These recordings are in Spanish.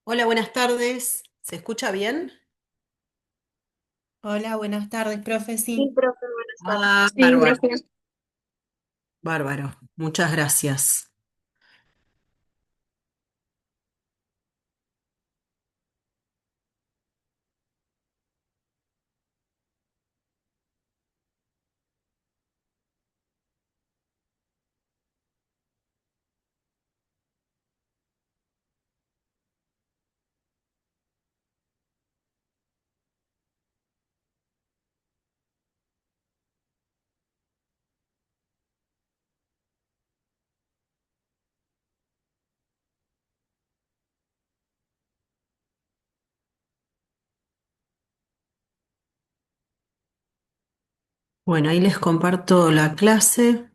Hola, buenas tardes. ¿Se escucha bien? Hola, buenas tardes, profe. Sí, Sí, profe, buenas tardes. Ah, Sí, bárbaro, gracias. bárbaro. Muchas gracias. Bueno, ahí les comparto la clase.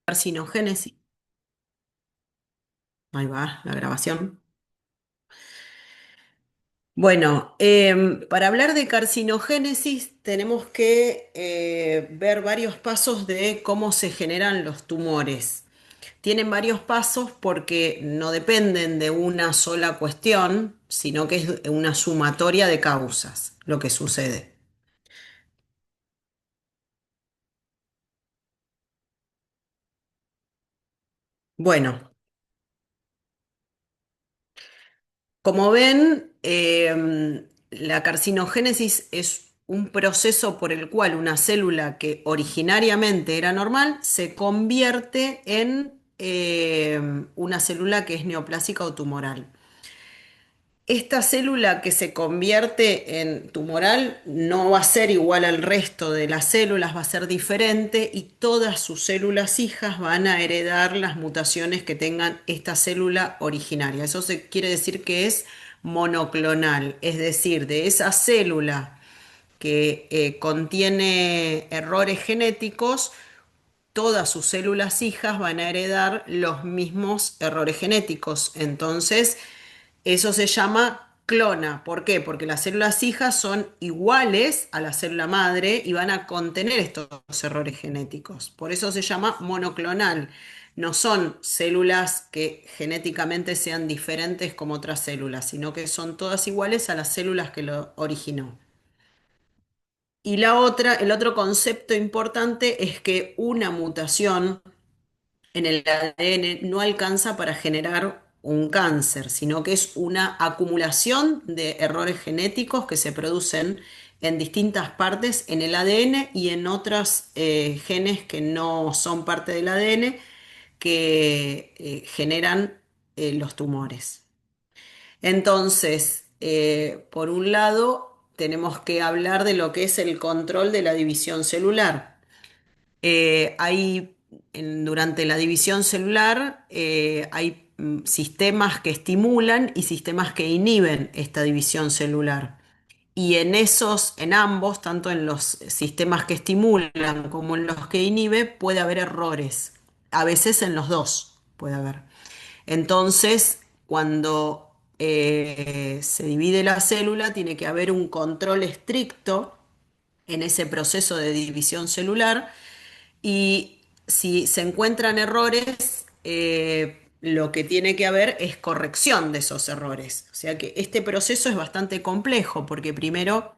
Carcinogénesis. Ahí va la grabación. Bueno, para hablar de carcinogénesis tenemos que ver varios pasos de cómo se generan los tumores. Tienen varios pasos porque no dependen de una sola cuestión, sino que es una sumatoria de causas lo que sucede. Bueno, como ven, la carcinogénesis es un proceso por el cual una célula que originariamente era normal se convierte en una célula que es neoplásica o tumoral. Esta célula que se convierte en tumoral no va a ser igual al resto de las células, va a ser diferente y todas sus células hijas van a heredar las mutaciones que tengan esta célula originaria. Eso quiere decir que es monoclonal, es decir, de esa célula que contiene errores genéticos, todas sus células hijas van a heredar los mismos errores genéticos. Entonces, eso se llama clona. ¿Por qué? Porque las células hijas son iguales a la célula madre y van a contener estos errores genéticos. Por eso se llama monoclonal. No son células que genéticamente sean diferentes como otras células, sino que son todas iguales a las células que lo originó. Y el otro concepto importante es que una mutación en el ADN no alcanza para generar un cáncer, sino que es una acumulación de errores genéticos que se producen en distintas partes en el ADN y en otros genes que no son parte del ADN que generan los tumores. Entonces, por un lado, tenemos que hablar de lo que es el control de la división celular. Hay, durante la división celular, hay sistemas que estimulan y sistemas que inhiben esta división celular. Y en esos, en ambos, tanto en los sistemas que estimulan como en los que inhibe, puede haber errores. A veces en los dos puede haber. Entonces, cuando se divide la célula, tiene que haber un control estricto en ese proceso de división celular y si se encuentran errores, lo que tiene que haber es corrección de esos errores. O sea que este proceso es bastante complejo porque primero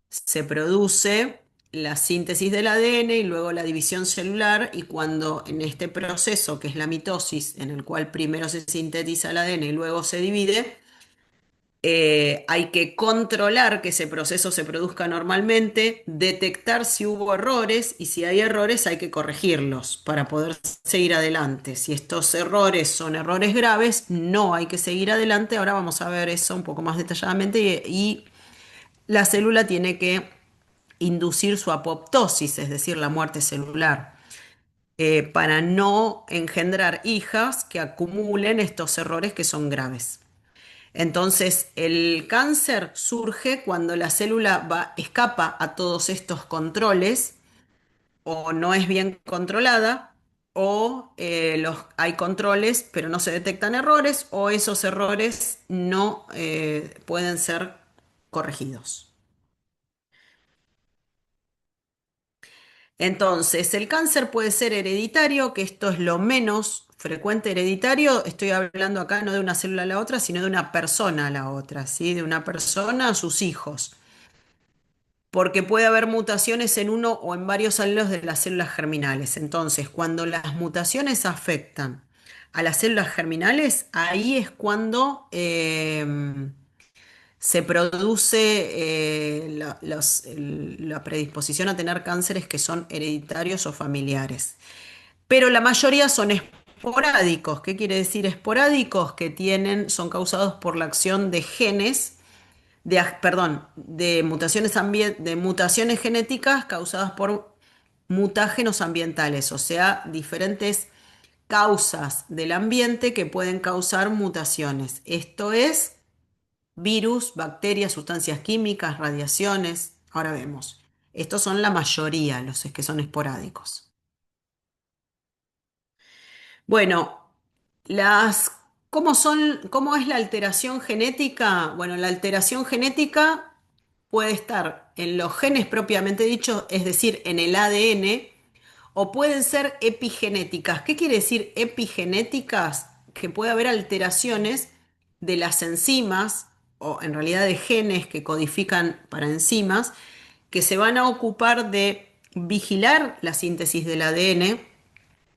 se produce la síntesis del ADN y luego la división celular y cuando en este proceso, que es la mitosis, en el cual primero se sintetiza el ADN y luego se divide, Hay que controlar que ese proceso se produzca normalmente, detectar si hubo errores y si hay errores hay que corregirlos para poder seguir adelante. Si estos errores son errores graves, no hay que seguir adelante. Ahora vamos a ver eso un poco más detalladamente y la célula tiene que inducir su apoptosis, es decir, la muerte celular, para no engendrar hijas que acumulen estos errores que son graves. Entonces, el cáncer surge cuando la célula escapa a todos estos controles o no es bien controlada o hay controles pero no se detectan errores o esos errores no pueden ser corregidos. Entonces, el cáncer puede ser hereditario, que esto es lo menos frecuente hereditario. Estoy hablando acá no de una célula a la otra, sino de una persona a la otra, ¿sí? De una persona a sus hijos. Porque puede haber mutaciones en uno o en varios alelos de las células germinales. Entonces, cuando las mutaciones afectan a las células germinales, ahí es cuando se produce la predisposición a tener cánceres que son hereditarios o familiares. Pero la mayoría son esporádicos. ¿Qué quiere decir esporádicos? Que son causados por la acción de genes perdón, de mutaciones genéticas causadas por mutágenos ambientales, o sea, diferentes causas del ambiente que pueden causar mutaciones. Esto es virus, bacterias, sustancias químicas, radiaciones. Ahora vemos. Estos son la mayoría, los que son esporádicos. Bueno, las, cómo es la alteración genética? Bueno, la alteración genética puede estar en los genes propiamente dichos, es decir, en el ADN, o pueden ser epigenéticas. ¿Qué quiere decir epigenéticas? Que puede haber alteraciones de las enzimas, o en realidad de genes que codifican para enzimas, que se van a ocupar de vigilar la síntesis del ADN,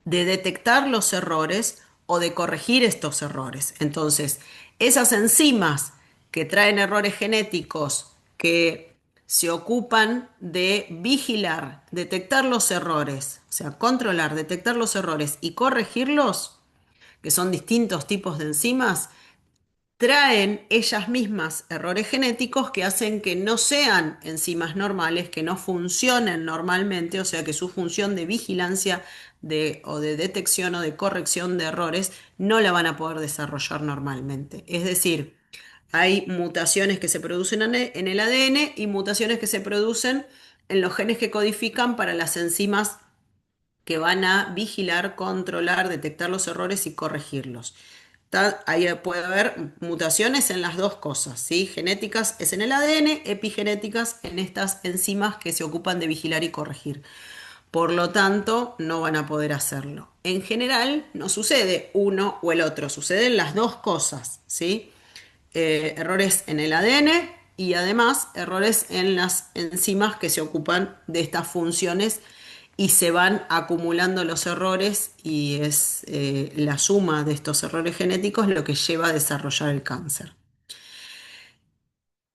de detectar los errores o de corregir estos errores. Entonces, esas enzimas que traen errores genéticos, que se ocupan de vigilar, detectar los errores, o sea, controlar, detectar los errores y corregirlos, que son distintos tipos de enzimas, traen ellas mismas errores genéticos que hacen que no sean enzimas normales, que no funcionen normalmente, o sea que su función de vigilancia o de detección o de corrección de errores no la van a poder desarrollar normalmente. Es decir, hay mutaciones que se producen en el ADN y mutaciones que se producen en los genes que codifican para las enzimas que van a vigilar, controlar, detectar los errores y corregirlos. Ahí puede haber mutaciones en las dos cosas, ¿sí? Genéticas es en el ADN, epigenéticas en estas enzimas que se ocupan de vigilar y corregir. Por lo tanto, no van a poder hacerlo. En general, no sucede uno o el otro, suceden las dos cosas, ¿sí? Errores en el ADN y además errores en las enzimas que se ocupan de estas funciones y se van acumulando los errores y es la suma de estos errores genéticos lo que lleva a desarrollar el cáncer.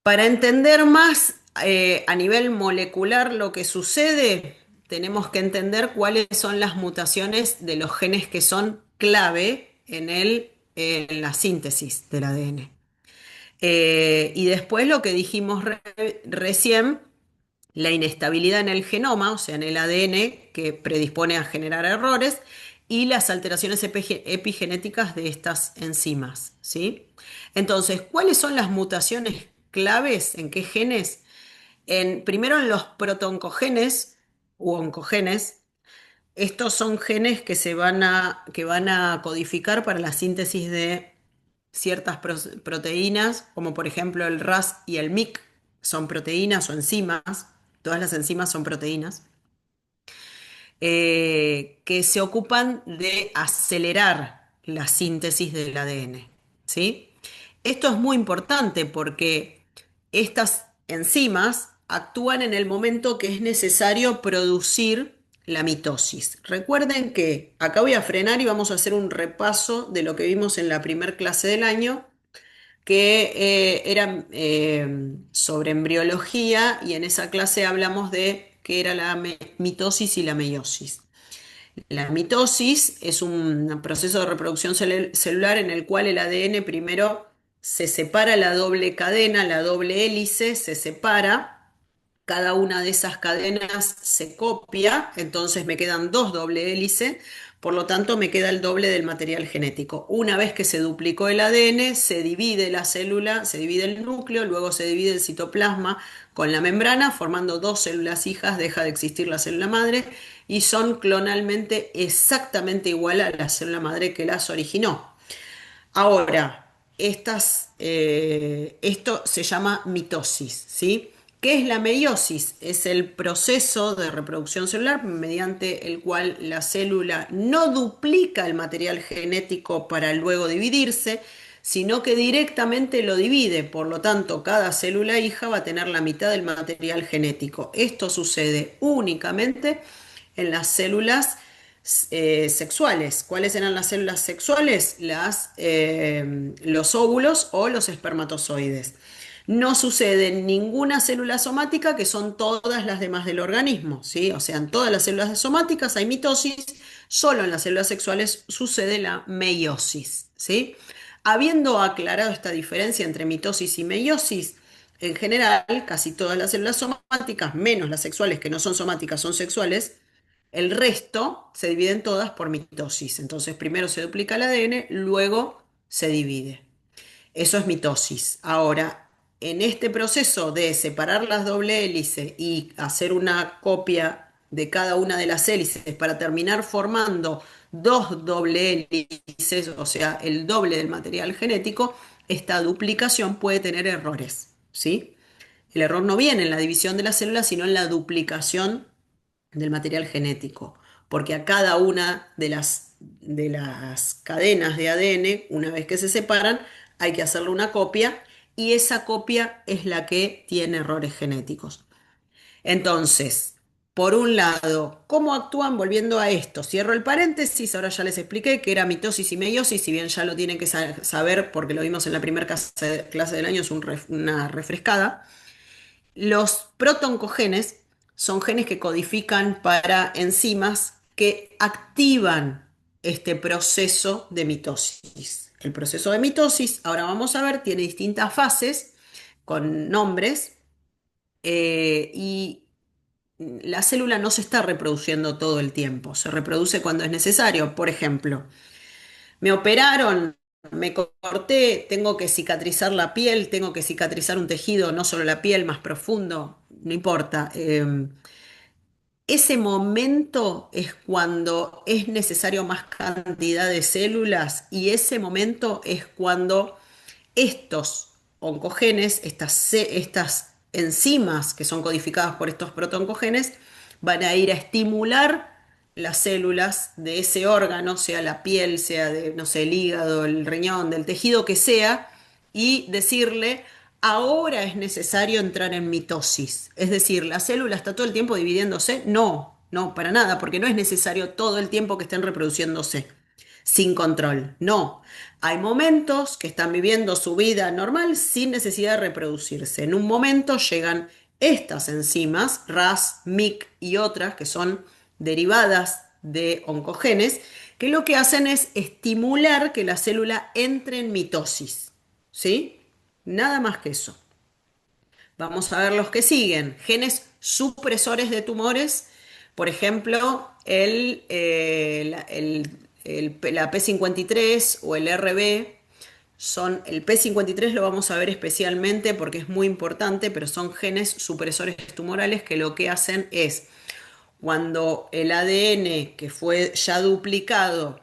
Para entender más a nivel molecular lo que sucede, tenemos que entender cuáles son las mutaciones de los genes que son clave en la síntesis del ADN. Y después lo que dijimos recién, la inestabilidad en el genoma, o sea, en el ADN, que predispone a generar errores, y las alteraciones epigenéticas de estas enzimas, ¿sí? Entonces, ¿cuáles son las mutaciones claves? ¿En qué genes? Primero en los protooncogenes u oncogenes. Estos son genes que van a codificar para la síntesis de ciertas proteínas, como por ejemplo el RAS y el MYC, son proteínas o enzimas, todas las enzimas son proteínas, que se ocupan de acelerar la síntesis del ADN, ¿sí? Esto es muy importante porque estas enzimas actúan en el momento que es necesario producir la mitosis. Recuerden que acá voy a frenar y vamos a hacer un repaso de lo que vimos en la primera clase del año. que era sobre embriología y en esa clase hablamos de qué era la mitosis y la meiosis. La mitosis es un proceso de reproducción celular en el cual el ADN primero se separa la doble cadena, la doble hélice, se separa, cada una de esas cadenas se copia, entonces me quedan dos doble hélice, por lo tanto me queda el doble del material genético. Una vez que se duplicó el ADN, se divide la célula, se divide el núcleo, luego se divide el citoplasma con la membrana, formando dos células hijas, deja de existir la célula madre y son clonalmente exactamente igual a la célula madre que las originó. Ahora, esto se llama mitosis, ¿sí? ¿Qué es la meiosis? Es el proceso de reproducción celular mediante el cual la célula no duplica el material genético para luego dividirse, sino que directamente lo divide. Por lo tanto, cada célula hija va a tener la mitad del material genético. Esto sucede únicamente en las células sexuales. ¿Cuáles eran las células sexuales? Los óvulos o los espermatozoides. No sucede en ninguna célula somática, que son todas las demás del organismo, ¿sí? O sea, en todas las células somáticas hay mitosis, solo en las células sexuales sucede la meiosis, ¿sí? Habiendo aclarado esta diferencia entre mitosis y meiosis, en general, casi todas las células somáticas, menos las sexuales, que no son somáticas, son sexuales, el resto se dividen todas por mitosis. Entonces, primero se duplica el ADN, luego se divide. Eso es mitosis. Ahora, en este proceso de separar las doble hélices y hacer una copia de cada una de las hélices para terminar formando dos doble hélices, o sea, el doble del material genético, esta duplicación puede tener errores, ¿sí? El error no viene en la división de las células, sino en la duplicación del material genético, porque a cada una de las cadenas de ADN, una vez que se separan, hay que hacerle una copia y esa copia es la que tiene errores genéticos. Entonces, por un lado, ¿cómo actúan? Volviendo a esto, cierro el paréntesis, ahora ya les expliqué que era mitosis y meiosis, si bien ya lo tienen que saber porque lo vimos en la primera clase del año, es una refrescada. Los protoncogenes son genes que codifican para enzimas que activan este proceso de mitosis. El proceso de mitosis, ahora vamos a ver, tiene distintas fases con nombres y la célula no se está reproduciendo todo el tiempo, se reproduce cuando es necesario. Por ejemplo, me operaron, me corté, tengo que cicatrizar la piel, tengo que cicatrizar un tejido, no solo la piel, más profundo, no importa. Ese momento es cuando es necesario más cantidad de células y ese momento es cuando estos oncogenes, estas enzimas que son codificadas por estos protoncogenes, van a ir a estimular las células de ese órgano, sea la piel, sea de, no sé, el hígado, el riñón, del tejido que sea, y decirle, ahora es necesario entrar en mitosis. Es decir, ¿la célula está todo el tiempo dividiéndose? No, no, para nada, porque no es necesario todo el tiempo que estén reproduciéndose sin control. No, hay momentos que están viviendo su vida normal sin necesidad de reproducirse. En un momento llegan estas enzimas, RAS, MYC y otras que son derivadas de oncogenes, que lo que hacen es estimular que la célula entre en mitosis. ¿Sí? Nada más que eso. Vamos a ver los que siguen. Genes supresores de tumores, por ejemplo, la P53 o el RB. El P53 lo vamos a ver especialmente porque es muy importante, pero son genes supresores tumorales que lo que hacen es, cuando el ADN que fue ya duplicado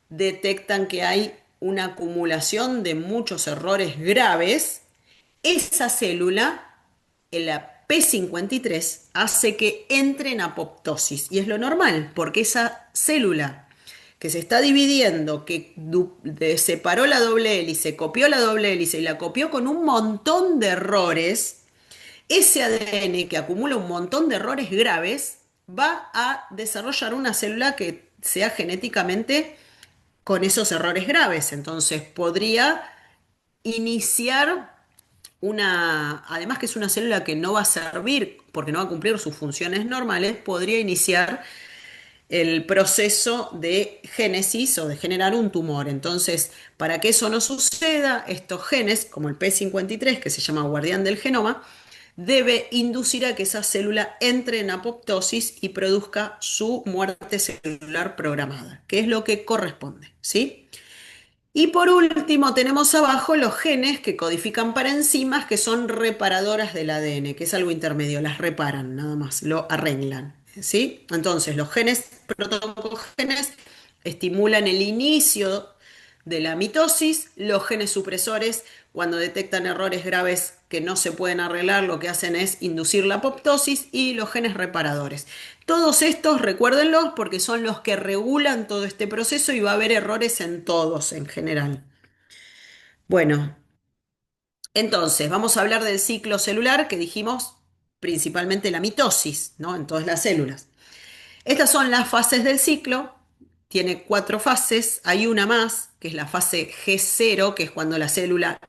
detectan que hay una acumulación de muchos errores graves, esa célula, la P53, hace que entre en apoptosis. Y es lo normal, porque esa célula que se está dividiendo, que separó la doble hélice, copió la doble hélice y la copió con un montón de errores, ese ADN que acumula un montón de errores graves va a desarrollar una célula que sea genéticamente con esos errores graves. Entonces podría iniciar además que es una célula que no va a servir porque no va a cumplir sus funciones normales, podría iniciar el proceso de génesis o de generar un tumor. Entonces, para que eso no suceda, estos genes, como el P53, que se llama guardián del genoma, debe inducir a que esa célula entre en apoptosis y produzca su muerte celular programada, que es lo que corresponde, ¿sí? Y por último, tenemos abajo los genes que codifican para enzimas que son reparadoras del ADN, que es algo intermedio, las reparan nada más, lo arreglan, ¿sí? Entonces, los genes protoncogenes estimulan el inicio de la mitosis, los genes supresores, cuando detectan errores graves que no se pueden arreglar, lo que hacen es inducir la apoptosis, y los genes reparadores. Todos estos, recuérdenlos, porque son los que regulan todo este proceso y va a haber errores en todos en general. Bueno, entonces vamos a hablar del ciclo celular que dijimos principalmente la mitosis, ¿no? En todas las células. Estas son las fases del ciclo. Tiene 4 fases. Hay una más, que es la fase G0, que es cuando la célula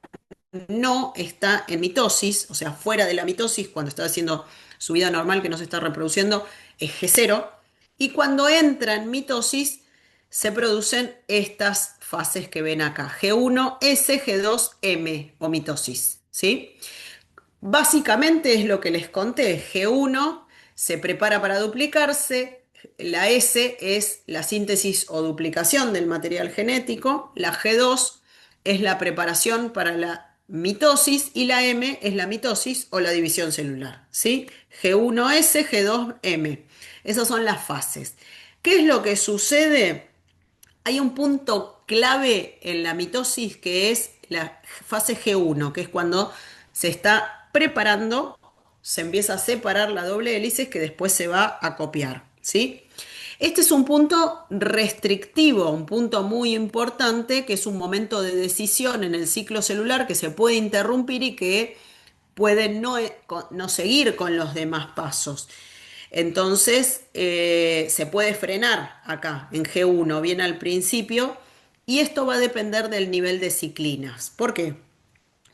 no está en mitosis, o sea, fuera de la mitosis, cuando está haciendo su vida normal, que no se está reproduciendo, es G0. Y cuando entra en mitosis, se producen estas fases que ven acá, G1S, G2M o mitosis, ¿sí? Básicamente es lo que les conté. G1 se prepara para duplicarse, la S es la síntesis o duplicación del material genético, la G2 es la preparación para la mitosis y la M es la mitosis o la división celular, ¿sí? G1S, G2M. Esas son las fases. ¿Qué es lo que sucede? Hay un punto clave en la mitosis que es la fase G1, que es cuando se está preparando, se empieza a separar la doble hélice que después se va a copiar, ¿sí? Este es un punto restrictivo, un punto muy importante, que es un momento de decisión en el ciclo celular que se puede interrumpir y que puede no seguir con los demás pasos. Entonces, se puede frenar acá en G1 bien al principio, y esto va a depender del nivel de ciclinas. ¿Por qué?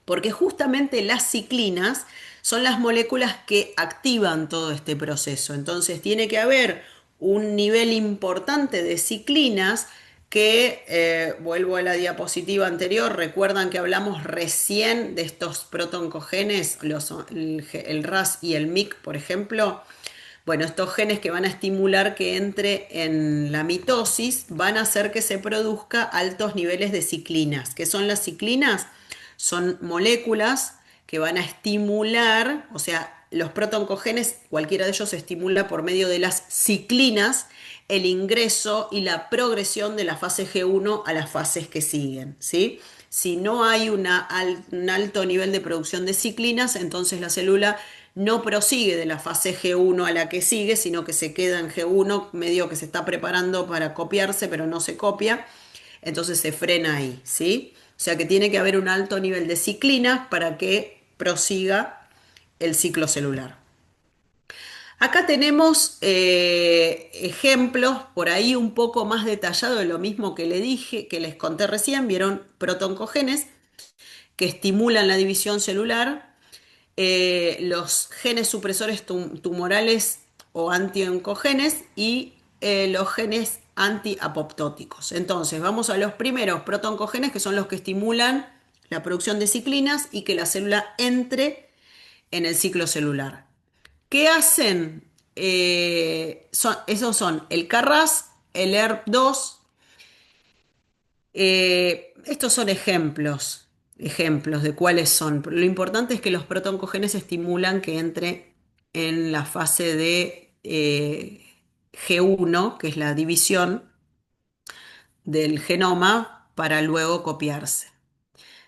Porque justamente las ciclinas son las moléculas que activan todo este proceso. Entonces, tiene que haber un nivel importante de ciclinas que, vuelvo a la diapositiva anterior, recuerdan que hablamos recién de estos protoncogenes, el RAS y el MYC, por ejemplo. Bueno, estos genes que van a estimular que entre en la mitosis van a hacer que se produzca altos niveles de ciclinas. ¿Qué son las ciclinas? Son moléculas que van a estimular, o sea, los protoncogenes, cualquiera de ellos estimula por medio de las ciclinas el ingreso y la progresión de la fase G1 a las fases que siguen, ¿sí? Si no hay un alto nivel de producción de ciclinas, entonces la célula no prosigue de la fase G1 a la que sigue, sino que se queda en G1, medio que se está preparando para copiarse, pero no se copia, entonces se frena ahí, ¿sí? O sea que tiene que haber un alto nivel de ciclinas para que prosiga el ciclo celular. Acá tenemos ejemplos por ahí un poco más detallados de lo mismo que le dije, que les conté recién. Vieron protoncogenes que estimulan la división celular, los genes supresores tumorales o antioncogenes y los genes antiapoptóticos. Entonces, vamos a los primeros protoncogenes, que son los que estimulan la producción de ciclinas y que la célula entre en el ciclo celular. ¿Qué hacen? Esos son el CARRAS, el ERP2. Estos son ejemplos de cuáles son. Lo importante es que los protoncogenes estimulan que entre en la fase de G1, que es la división del genoma, para luego copiarse.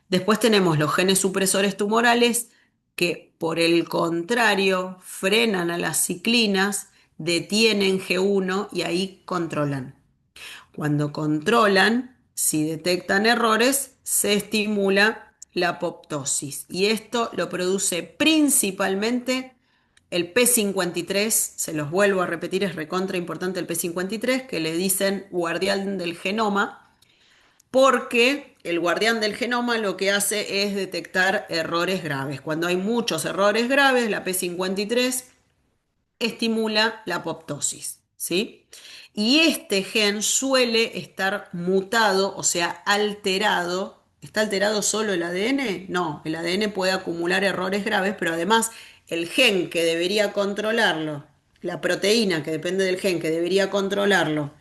Después tenemos los genes supresores tumorales que, por el contrario, frenan a las ciclinas, detienen G1 y ahí controlan. Cuando controlan, si detectan errores, se estimula la apoptosis. Y esto lo produce principalmente el P53, se los vuelvo a repetir, es recontra importante el P53, que le dicen guardián del genoma, porque el guardián del genoma lo que hace es detectar errores graves. Cuando hay muchos errores graves, la P53 estimula la apoptosis, ¿sí? Y este gen suele estar mutado, o sea, alterado. ¿Está alterado solo el ADN? No, el ADN puede acumular errores graves, pero además el gen que debería controlarlo, la proteína que depende del gen que debería controlarlo,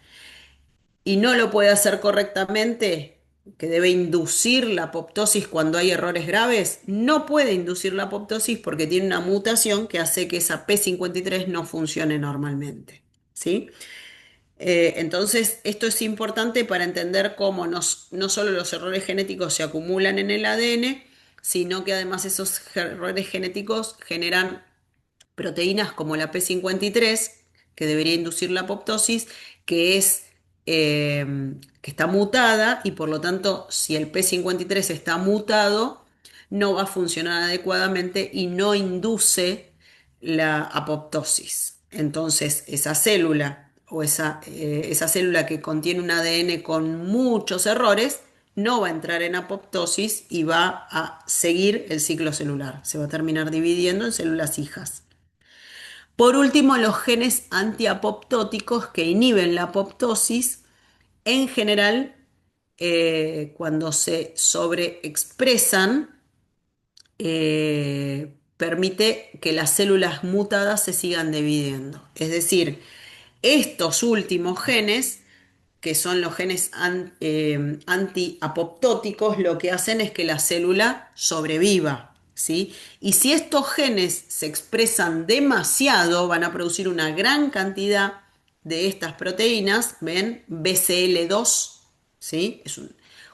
y no lo puede hacer correctamente, que debe inducir la apoptosis cuando hay errores graves, no puede inducir la apoptosis porque tiene una mutación que hace que esa P53 no funcione normalmente. ¿Sí? Entonces, esto es importante para entender cómo no solo los errores genéticos se acumulan en el ADN, sino que además esos errores genéticos generan proteínas como la P53, que debería inducir la apoptosis, que es eh, que está mutada y por lo tanto, si el P53 está mutado, no va a funcionar adecuadamente y no induce la apoptosis. Entonces, esa célula o esa célula que contiene un ADN con muchos errores no va a entrar en apoptosis y va a seguir el ciclo celular. Se va a terminar dividiendo en células hijas. Por último, los genes antiapoptóticos que inhiben la apoptosis, en general, cuando se sobreexpresan, permite que las células mutadas se sigan dividiendo. Es decir, estos últimos genes, que son los genes antiapoptóticos, lo que hacen es que la célula sobreviva, ¿sí? Y si estos genes se expresan demasiado, van a producir una gran cantidad de estas proteínas, ¿ven? BCL2, ¿sí?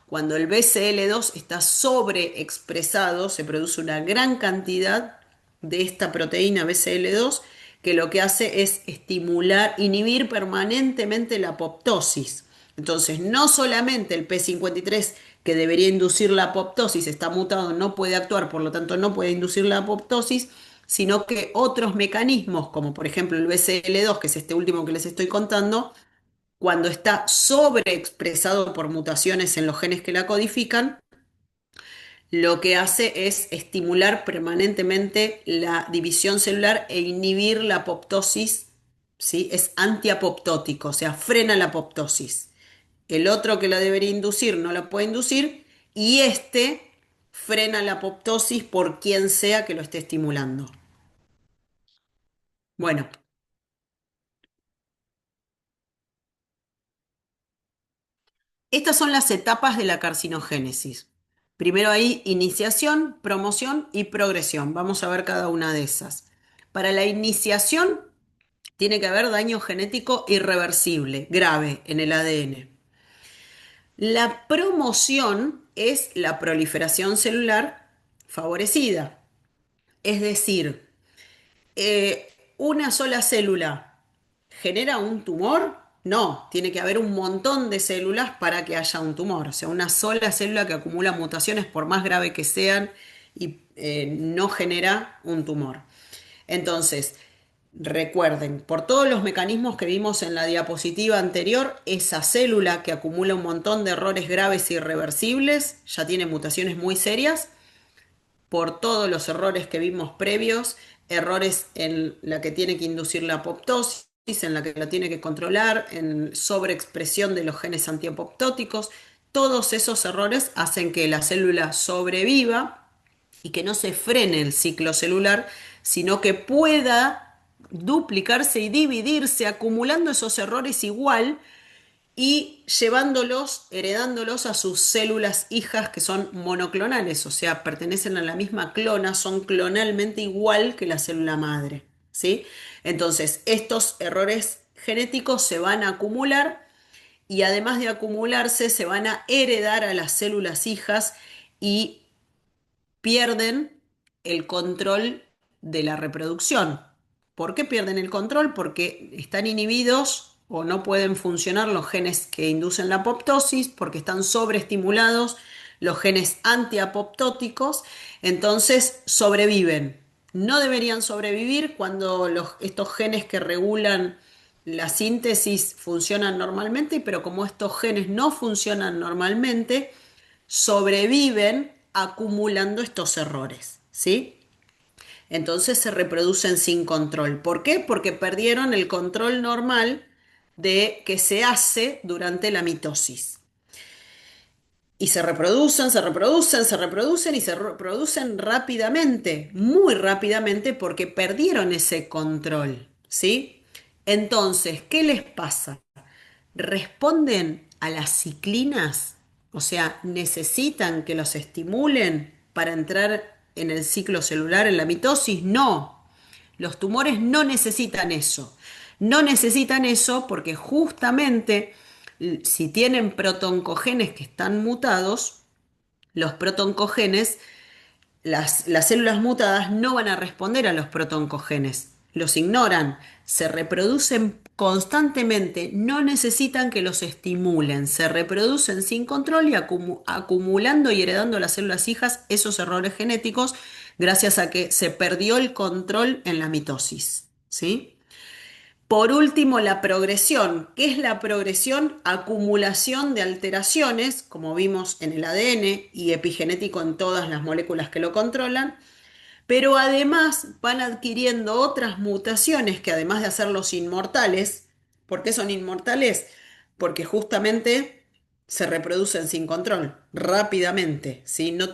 Cuando el BCL2 está sobreexpresado, se produce una gran cantidad de esta proteína BCL2 que lo que hace es estimular, inhibir permanentemente la apoptosis. Entonces, no solamente el P53 que debería inducir la apoptosis está mutado, no puede actuar, por lo tanto no puede inducir la apoptosis, sino que otros mecanismos, como por ejemplo el BCL2, que es este último que les estoy contando, cuando está sobreexpresado por mutaciones en los genes que la codifican, lo que hace es estimular permanentemente la división celular e inhibir la apoptosis, ¿sí? Es antiapoptótico, o sea, frena la apoptosis. El otro que la debería inducir no la puede inducir y este frena la apoptosis por quien sea que lo esté estimulando. Bueno, estas son las etapas de la carcinogénesis. Primero hay iniciación, promoción y progresión. Vamos a ver cada una de esas. Para la iniciación tiene que haber daño genético irreversible, grave, en el ADN. La promoción es la proliferación celular favorecida. Es decir, ¿una sola célula genera un tumor? No, tiene que haber un montón de células para que haya un tumor. O sea, una sola célula que acumula mutaciones, por más grave que sean, y no genera un tumor. Entonces, recuerden, por todos los mecanismos que vimos en la diapositiva anterior, esa célula que acumula un montón de errores graves e irreversibles ya tiene mutaciones muy serias por todos los errores que vimos previos, errores en la que tiene que inducir la apoptosis, en la que la tiene que controlar, en sobreexpresión de los genes antiapoptóticos. Todos esos errores hacen que la célula sobreviva y que no se frene el ciclo celular, sino que pueda duplicarse y dividirse, acumulando esos errores igual y llevándolos, heredándolos a sus células hijas que son monoclonales, o sea, pertenecen a la misma clona, son clonalmente igual que la célula madre, ¿sí? Entonces, estos errores genéticos se van a acumular y además de acumularse, se van a heredar a las células hijas y pierden el control de la reproducción. ¿Por qué pierden el control? Porque están inhibidos o no pueden funcionar los genes que inducen la apoptosis, porque están sobreestimulados los genes antiapoptóticos, entonces sobreviven. No deberían sobrevivir cuando estos genes que regulan la síntesis funcionan normalmente, pero como estos genes no funcionan normalmente, sobreviven acumulando estos errores, ¿sí? Entonces se reproducen sin control. ¿Por qué? Porque perdieron el control normal de que se hace durante la mitosis. Y se reproducen, se reproducen, se reproducen y se reproducen rápidamente, muy rápidamente, porque perdieron ese control, ¿sí? Entonces, ¿qué les pasa? ¿Responden a las ciclinas? O sea, ¿necesitan que los estimulen para entrar en el ciclo celular, en la mitosis? No, los tumores no necesitan eso. No necesitan eso porque justamente si tienen protoncogenes que están mutados, los protoncogenes, las células mutadas no van a responder a los protoncogenes, los ignoran, se reproducen constantemente, no necesitan que los estimulen, se reproducen sin control y acumulando y heredando las células hijas esos errores genéticos gracias a que se perdió el control en la mitosis, ¿sí? Por último, la progresión. ¿Qué es la progresión? Acumulación de alteraciones, como vimos en el ADN y epigenético en todas las moléculas que lo controlan, pero además van adquiriendo otras mutaciones que además de hacerlos inmortales, ¿por qué son inmortales? Porque justamente se reproducen sin control, rápidamente, ¿sí? No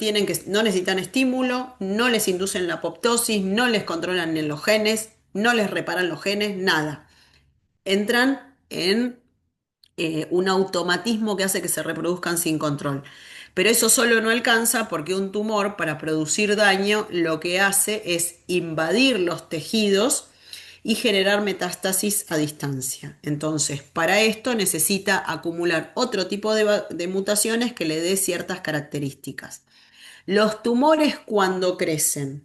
necesitan estímulo, no les inducen la apoptosis, no les controlan en los genes, no les reparan los genes, nada. Entran en un automatismo que hace que se reproduzcan sin control. Pero eso solo no alcanza porque un tumor para producir daño lo que hace es invadir los tejidos y generar metástasis a distancia. Entonces, para esto necesita acumular otro tipo de mutaciones que le dé ciertas características. Los tumores cuando crecen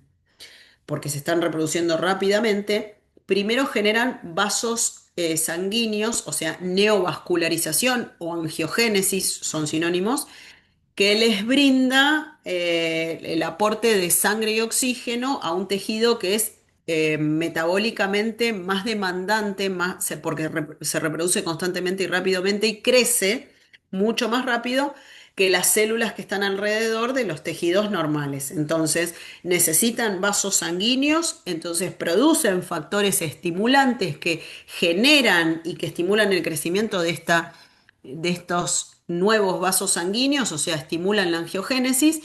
porque se están reproduciendo rápidamente, primero generan vasos sanguíneos, o sea, neovascularización o angiogénesis, son sinónimos, que les brinda el aporte de sangre y oxígeno a un tejido que es metabólicamente más demandante, porque se reproduce constantemente y rápidamente y crece mucho más rápido que las células que están alrededor de los tejidos normales. Entonces, necesitan vasos sanguíneos, entonces producen factores estimulantes que generan y que estimulan el crecimiento de estos nuevos vasos sanguíneos, o sea, estimulan la angiogénesis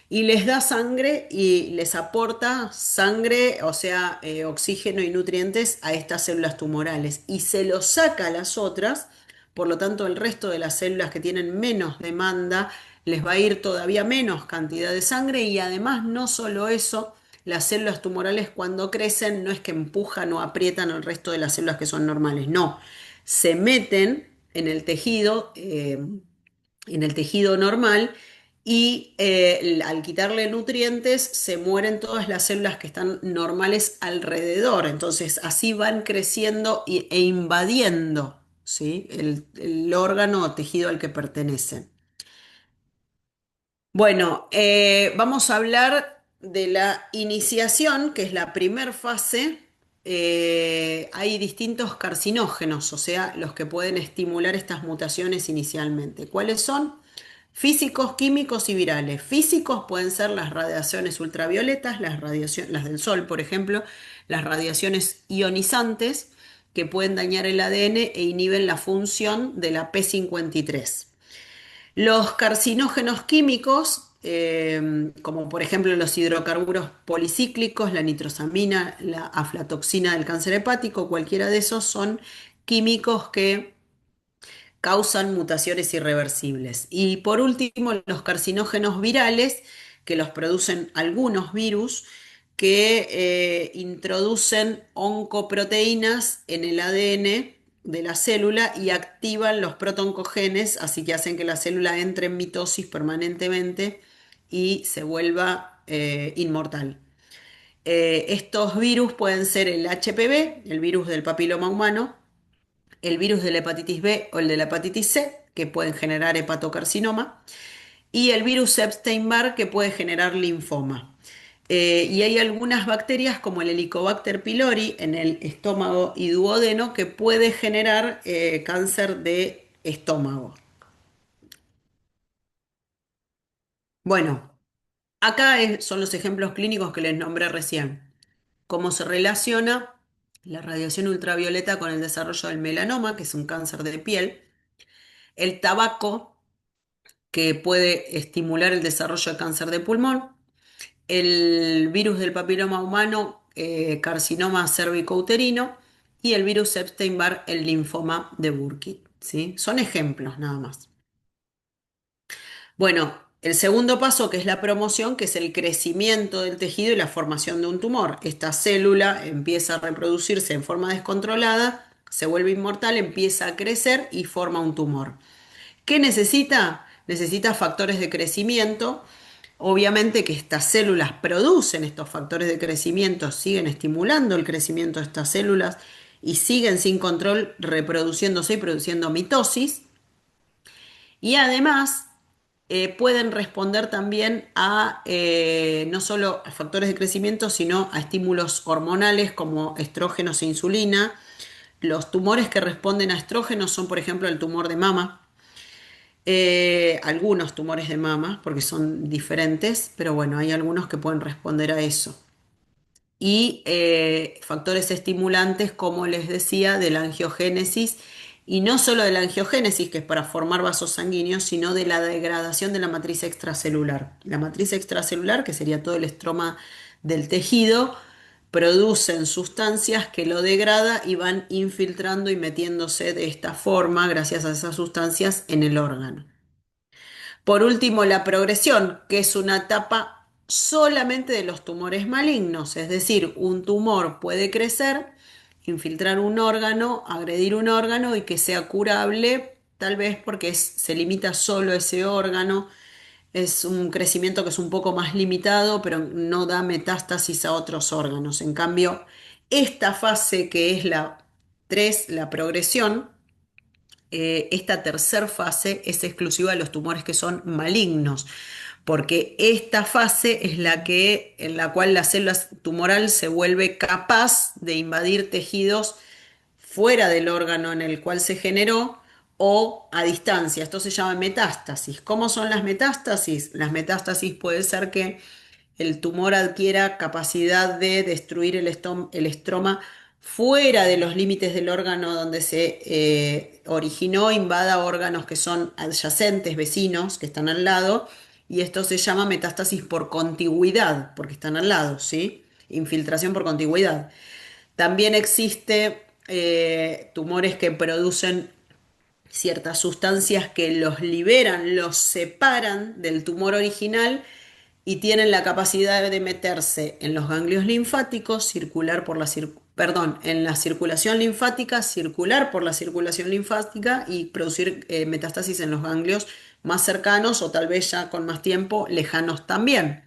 y les da sangre y les aporta sangre, o sea, oxígeno y nutrientes a estas células tumorales y se los saca a las otras, por lo tanto el resto de las células que tienen menos demanda les va a ir todavía menos cantidad de sangre y además no solo eso, las células tumorales cuando crecen no es que empujan o aprietan al resto de las células que son normales, no, se meten en el tejido normal y al quitarle nutrientes se mueren todas las células que están normales alrededor. Entonces así van creciendo e invadiendo, ¿sí? El órgano o tejido al que pertenecen. Bueno, vamos a hablar de la iniciación, que es la primer fase. Hay distintos carcinógenos, o sea, los que pueden estimular estas mutaciones inicialmente. ¿Cuáles son? Físicos, químicos y virales. Físicos pueden ser las radiaciones ultravioletas, las del sol, por ejemplo, las radiaciones ionizantes que pueden dañar el ADN e inhiben la función de la P53. Los carcinógenos químicos, como por ejemplo los hidrocarburos policíclicos, la nitrosamina, la aflatoxina del cáncer hepático, cualquiera de esos son químicos que causan mutaciones irreversibles. Y por último, los carcinógenos virales, que los producen algunos virus que introducen oncoproteínas en el ADN de la célula y activan los protoncogenes, así que hacen que la célula entre en mitosis permanentemente y se vuelva inmortal. Estos virus pueden ser el HPV, el virus del papiloma humano, el virus de la hepatitis B o el de la hepatitis C, que pueden generar hepatocarcinoma, y el virus Epstein-Barr, que puede generar linfoma. Y hay algunas bacterias como el Helicobacter pylori en el estómago y duodeno que puede generar cáncer de estómago. Bueno, acá son los ejemplos clínicos que les nombré recién. Cómo se relaciona la radiación ultravioleta con el desarrollo del melanoma, que es un cáncer de piel, el tabaco, que puede estimular el desarrollo de cáncer de pulmón, el virus del papiloma humano, carcinoma cérvico-uterino, y el virus Epstein-Barr, el linfoma de Burkitt, ¿sí? Son ejemplos nada más. Bueno, el segundo paso, que es la promoción, que es el crecimiento del tejido y la formación de un tumor. Esta célula empieza a reproducirse en forma descontrolada, se vuelve inmortal, empieza a crecer y forma un tumor. ¿Qué necesita? Necesita factores de crecimiento. Obviamente que estas células producen estos factores de crecimiento, siguen estimulando el crecimiento de estas células y siguen sin control reproduciéndose y produciendo mitosis. Y además pueden responder también a no solo a factores de crecimiento, sino a estímulos hormonales como estrógenos e insulina. Los tumores que responden a estrógenos son, por ejemplo, el tumor de mama, algunos tumores de mama, porque son diferentes, pero bueno, hay algunos que pueden responder a eso. Y factores estimulantes, como les decía, de la angiogénesis, y no solo de la angiogénesis, que es para formar vasos sanguíneos, sino de la degradación de la matriz extracelular. La matriz extracelular, que sería todo el estroma del tejido, producen sustancias que lo degrada y van infiltrando y metiéndose de esta forma, gracias a esas sustancias, en el órgano. Por último, la progresión, que es una etapa solamente de los tumores malignos, es decir, un tumor puede crecer, infiltrar un órgano, agredir un órgano y que sea curable, tal vez porque se limita solo a ese órgano, es un crecimiento que es un poco más limitado, pero no da metástasis a otros órganos. En cambio, esta fase que es la 3, la progresión, esta tercer fase es exclusiva de los tumores que son malignos, porque esta fase es la que, en la cual la célula tumoral se vuelve capaz de invadir tejidos fuera del órgano en el cual se generó o a distancia. Esto se llama metástasis. ¿Cómo son las metástasis? Las metástasis puede ser que el tumor adquiera capacidad de destruir el estroma fuera de los límites del órgano donde se originó, invada órganos que son adyacentes, vecinos, que están al lado, y esto se llama metástasis por contigüidad, porque están al lado, ¿sí? Infiltración por contigüidad. También existe tumores que producen ciertas sustancias que los liberan, los separan del tumor original y tienen la capacidad de meterse en los ganglios linfáticos, circular por perdón, en la circulación linfática, circular por la circulación linfática y producir metástasis en los ganglios más cercanos o tal vez ya con más tiempo lejanos también.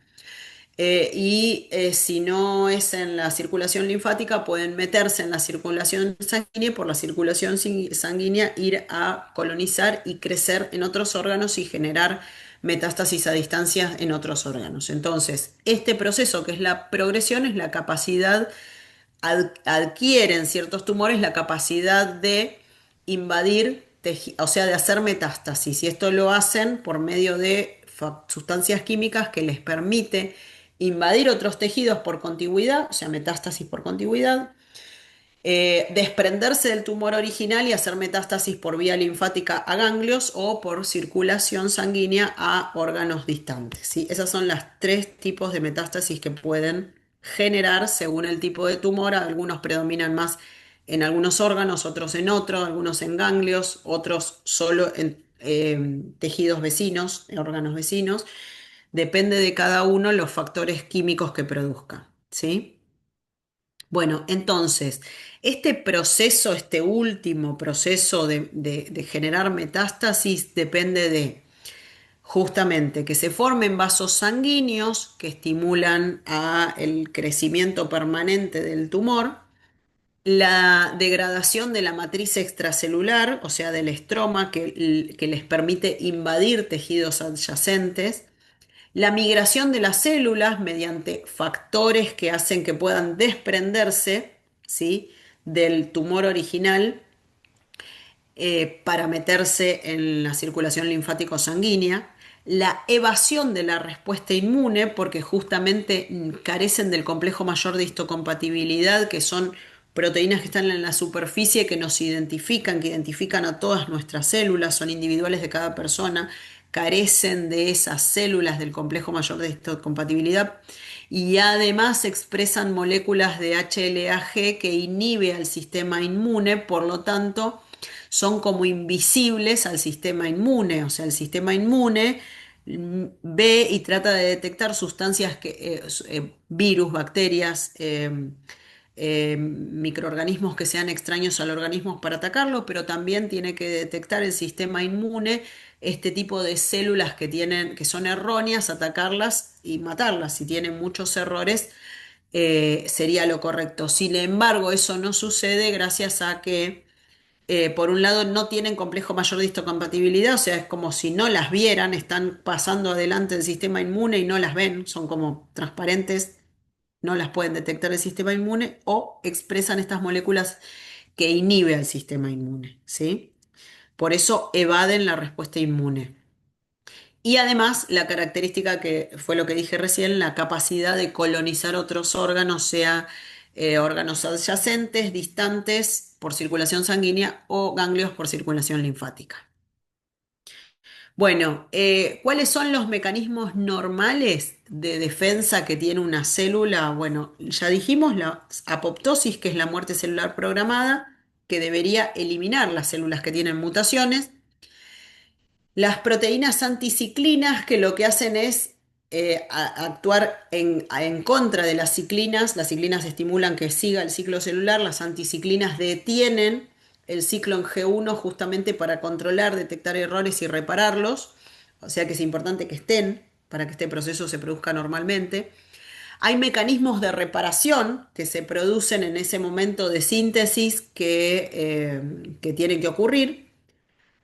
Si no es en la circulación linfática, pueden meterse en la circulación sanguínea y por la circulación sanguínea ir a colonizar y crecer en otros órganos y generar metástasis a distancia en otros órganos. Entonces, este proceso que es la progresión es la capacidad, adquieren ciertos tumores la capacidad de invadir, o sea, de hacer metástasis. Y esto lo hacen por medio de sustancias químicas que les permite invadir otros tejidos por contigüidad, o sea, metástasis por contigüidad, desprenderse del tumor original y hacer metástasis por vía linfática a ganglios o por circulación sanguínea a órganos distantes, ¿sí? Esas son las tres tipos de metástasis que pueden generar según el tipo de tumor. Algunos predominan más en algunos órganos, otros en otros, algunos en ganglios, otros solo en tejidos vecinos, en órganos vecinos. Depende de cada uno los factores químicos que produzca, ¿sí? Bueno, entonces, este proceso, este último proceso de generar metástasis depende de justamente que se formen vasos sanguíneos que estimulan el crecimiento permanente del tumor, la degradación de la matriz extracelular, o sea, del estroma que les permite invadir tejidos adyacentes, la migración de las células mediante factores que hacen que puedan desprenderse, ¿sí?, del tumor original para meterse en la circulación linfático sanguínea, la evasión de la respuesta inmune, porque justamente carecen del complejo mayor de histocompatibilidad, que son proteínas que están en la superficie que nos identifican, que identifican a todas nuestras células, son individuales de cada persona, carecen de esas células del complejo mayor de histocompatibilidad y además expresan moléculas de HLA-G que inhibe al sistema inmune, por lo tanto son como invisibles al sistema inmune, o sea, el sistema inmune ve y trata de detectar sustancias virus, bacterias, microorganismos que sean extraños al organismo para atacarlo, pero también tiene que detectar el sistema inmune este tipo de células que son erróneas, atacarlas y matarlas. Si tienen muchos errores, sería lo correcto. Sin embargo, eso no sucede gracias a que por un lado no tienen complejo mayor de histocompatibilidad, o sea, es como si no las vieran, están pasando adelante el sistema inmune y no las ven, son como transparentes, no las pueden detectar el sistema inmune o expresan estas moléculas que inhiben al sistema inmune, ¿sí? Por eso evaden la respuesta inmune. Y además, la característica que fue lo que dije recién, la capacidad de colonizar otros órganos, sea órganos adyacentes, distantes por circulación sanguínea o ganglios por circulación linfática. Bueno, ¿cuáles son los mecanismos normales de defensa que tiene una célula? Bueno, ya dijimos la apoptosis, que es la muerte celular programada, que debería eliminar las células que tienen mutaciones. Las proteínas anticiclinas que lo que hacen es actuar en contra de las ciclinas estimulan que siga el ciclo celular, las anticiclinas detienen el ciclo en G1 justamente para controlar, detectar errores y repararlos, o sea que es importante que estén para que este proceso se produzca normalmente. Hay mecanismos de reparación que se producen en ese momento de síntesis que tienen que ocurrir.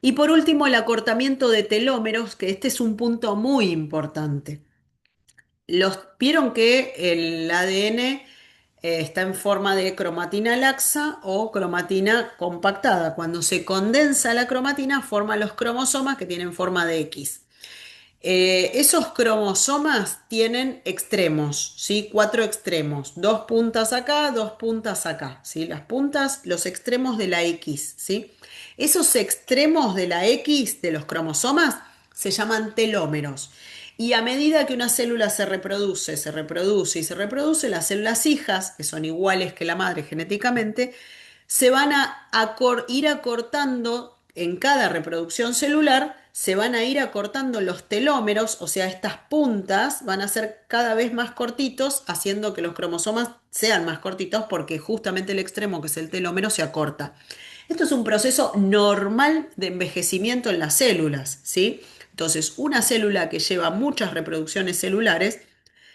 Y por último, el acortamiento de telómeros, que este es un punto muy importante. Vieron que el ADN está en forma de cromatina laxa o cromatina compactada. Cuando se condensa la cromatina, forma los cromosomas que tienen forma de X. Esos cromosomas tienen extremos, ¿sí? Cuatro extremos, dos puntas acá, dos puntas acá, ¿sí? Las puntas, los extremos de la X, ¿sí? Esos extremos de la X de los cromosomas se llaman telómeros. Y a medida que una célula se reproduce, se reproduce y se reproduce, las células hijas, que son iguales que la madre genéticamente, se van a ir acortando en cada reproducción celular, se van a ir acortando los telómeros, o sea, estas puntas van a ser cada vez más cortitos, haciendo que los cromosomas sean más cortitos porque justamente el extremo, que es el telómero, se acorta. Esto es un proceso normal de envejecimiento en las células, ¿sí? Entonces, una célula que lleva muchas reproducciones celulares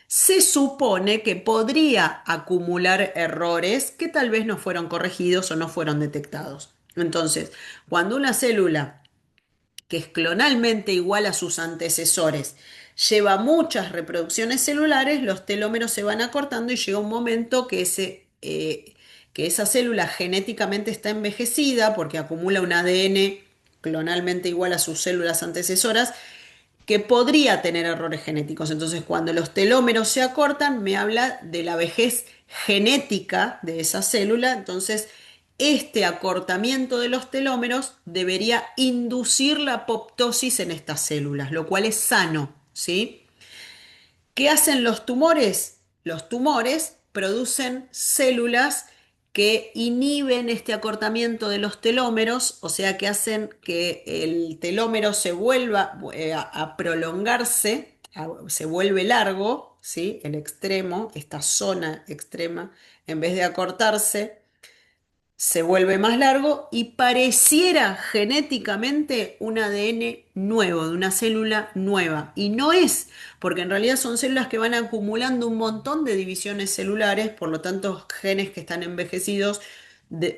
se supone que podría acumular errores que tal vez no fueron corregidos o no fueron detectados. Entonces, cuando una célula que es clonalmente igual a sus antecesores lleva muchas reproducciones celulares, los telómeros se van acortando y llega un momento que esa célula genéticamente está envejecida porque acumula un ADN clonalmente igual a sus células antecesoras que podría tener errores genéticos. Entonces, cuando los telómeros se acortan, me habla de la vejez genética de esa célula. Entonces, este acortamiento de los telómeros debería inducir la apoptosis en estas células, lo cual es sano, ¿sí? ¿Qué hacen los tumores? Los tumores producen células que inhiben este acortamiento de los telómeros, o sea que hacen que el telómero se vuelva a prolongarse, se vuelve largo, ¿sí? El extremo, esta zona extrema, en vez de acortarse, se vuelve más largo y pareciera genéticamente un ADN nuevo, de una célula nueva. Y no es, porque en realidad son células que van acumulando un montón de divisiones celulares, por lo tanto genes que están envejecidos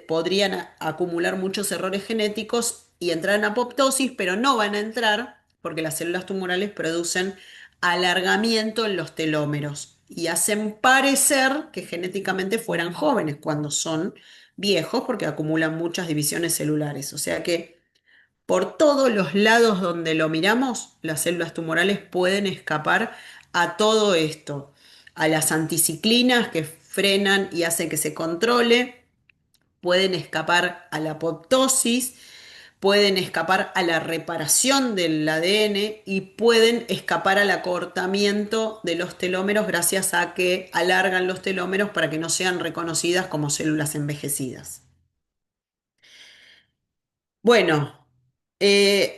podrían acumular muchos errores genéticos y entrar en apoptosis, pero no van a entrar porque las células tumorales producen alargamiento en los telómeros y hacen parecer que genéticamente fueran jóvenes cuando son viejos porque acumulan muchas divisiones celulares. O sea que Por todos los lados donde lo miramos, las células tumorales pueden escapar a todo esto, a las anticiclinas que frenan y hacen que se controle, pueden escapar a la apoptosis, pueden escapar a la reparación del ADN y pueden escapar al acortamiento de los telómeros gracias a que alargan los telómeros para que no sean reconocidas como células envejecidas. Bueno,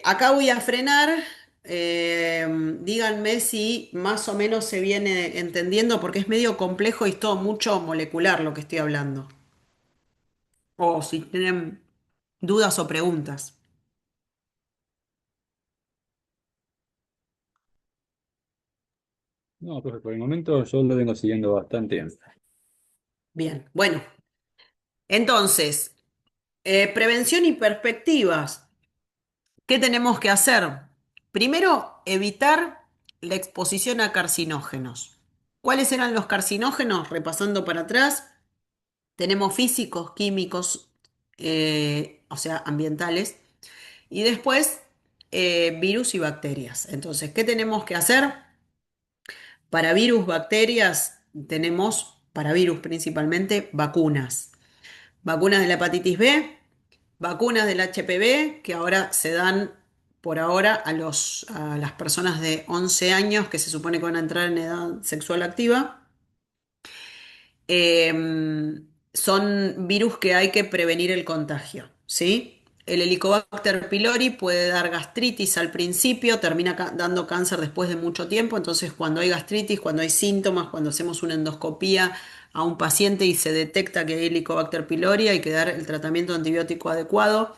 acá voy a frenar. Díganme si más o menos se viene entendiendo porque es medio complejo y es todo mucho molecular lo que estoy hablando. O si tienen dudas o preguntas. No, pues por el momento yo lo vengo siguiendo bastante bien. Bien, bueno, entonces, prevención y perspectivas. ¿Qué tenemos que hacer? Primero, evitar la exposición a carcinógenos. ¿Cuáles eran los carcinógenos? Repasando para atrás, tenemos físicos, químicos, o sea, ambientales, y después virus y bacterias. Entonces, ¿qué tenemos que hacer? Para virus, bacterias, tenemos, para virus principalmente, vacunas. Vacunas de la hepatitis B, vacunas del HPV, que ahora se dan por ahora a las personas de 11 años que se supone que van a entrar en edad sexual activa. Son virus que hay que prevenir el contagio, ¿sí? El Helicobacter pylori puede dar gastritis al principio, termina dando cáncer después de mucho tiempo, entonces cuando hay gastritis, cuando hay síntomas, cuando hacemos una endoscopía a un paciente y se detecta que hay Helicobacter pylori, hay que dar el tratamiento antibiótico adecuado,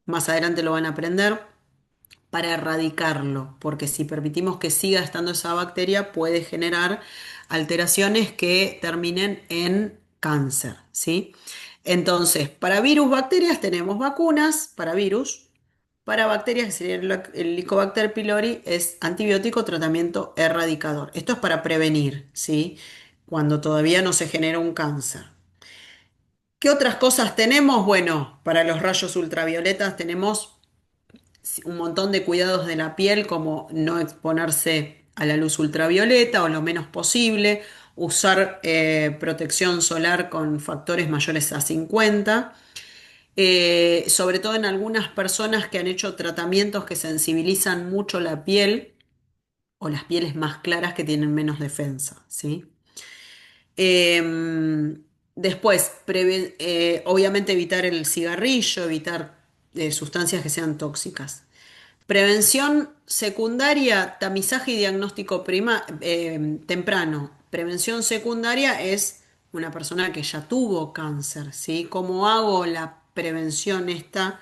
más adelante lo van a aprender, para erradicarlo, porque si permitimos que siga estando esa bacteria puede generar alteraciones que terminen en cáncer, ¿sí? Entonces, para virus, bacterias tenemos vacunas para virus, para bacterias, que sería el Helicobacter pylori, es antibiótico, tratamiento erradicador. Esto es para prevenir, ¿sí? Cuando todavía no se genera un cáncer. ¿Qué otras cosas tenemos? Bueno, para los rayos ultravioletas tenemos un montón de cuidados de la piel, como no exponerse a la luz ultravioleta o lo menos posible, usar protección solar con factores mayores a 50, sobre todo en algunas personas que han hecho tratamientos que sensibilizan mucho la piel o las pieles más claras que tienen menos defensa, ¿sí? Después, obviamente evitar el cigarrillo, evitar sustancias que sean tóxicas. Prevención secundaria, tamizaje y diagnóstico temprano. Prevención secundaria es una persona que ya tuvo cáncer, ¿sí? ¿Cómo hago la prevención esta?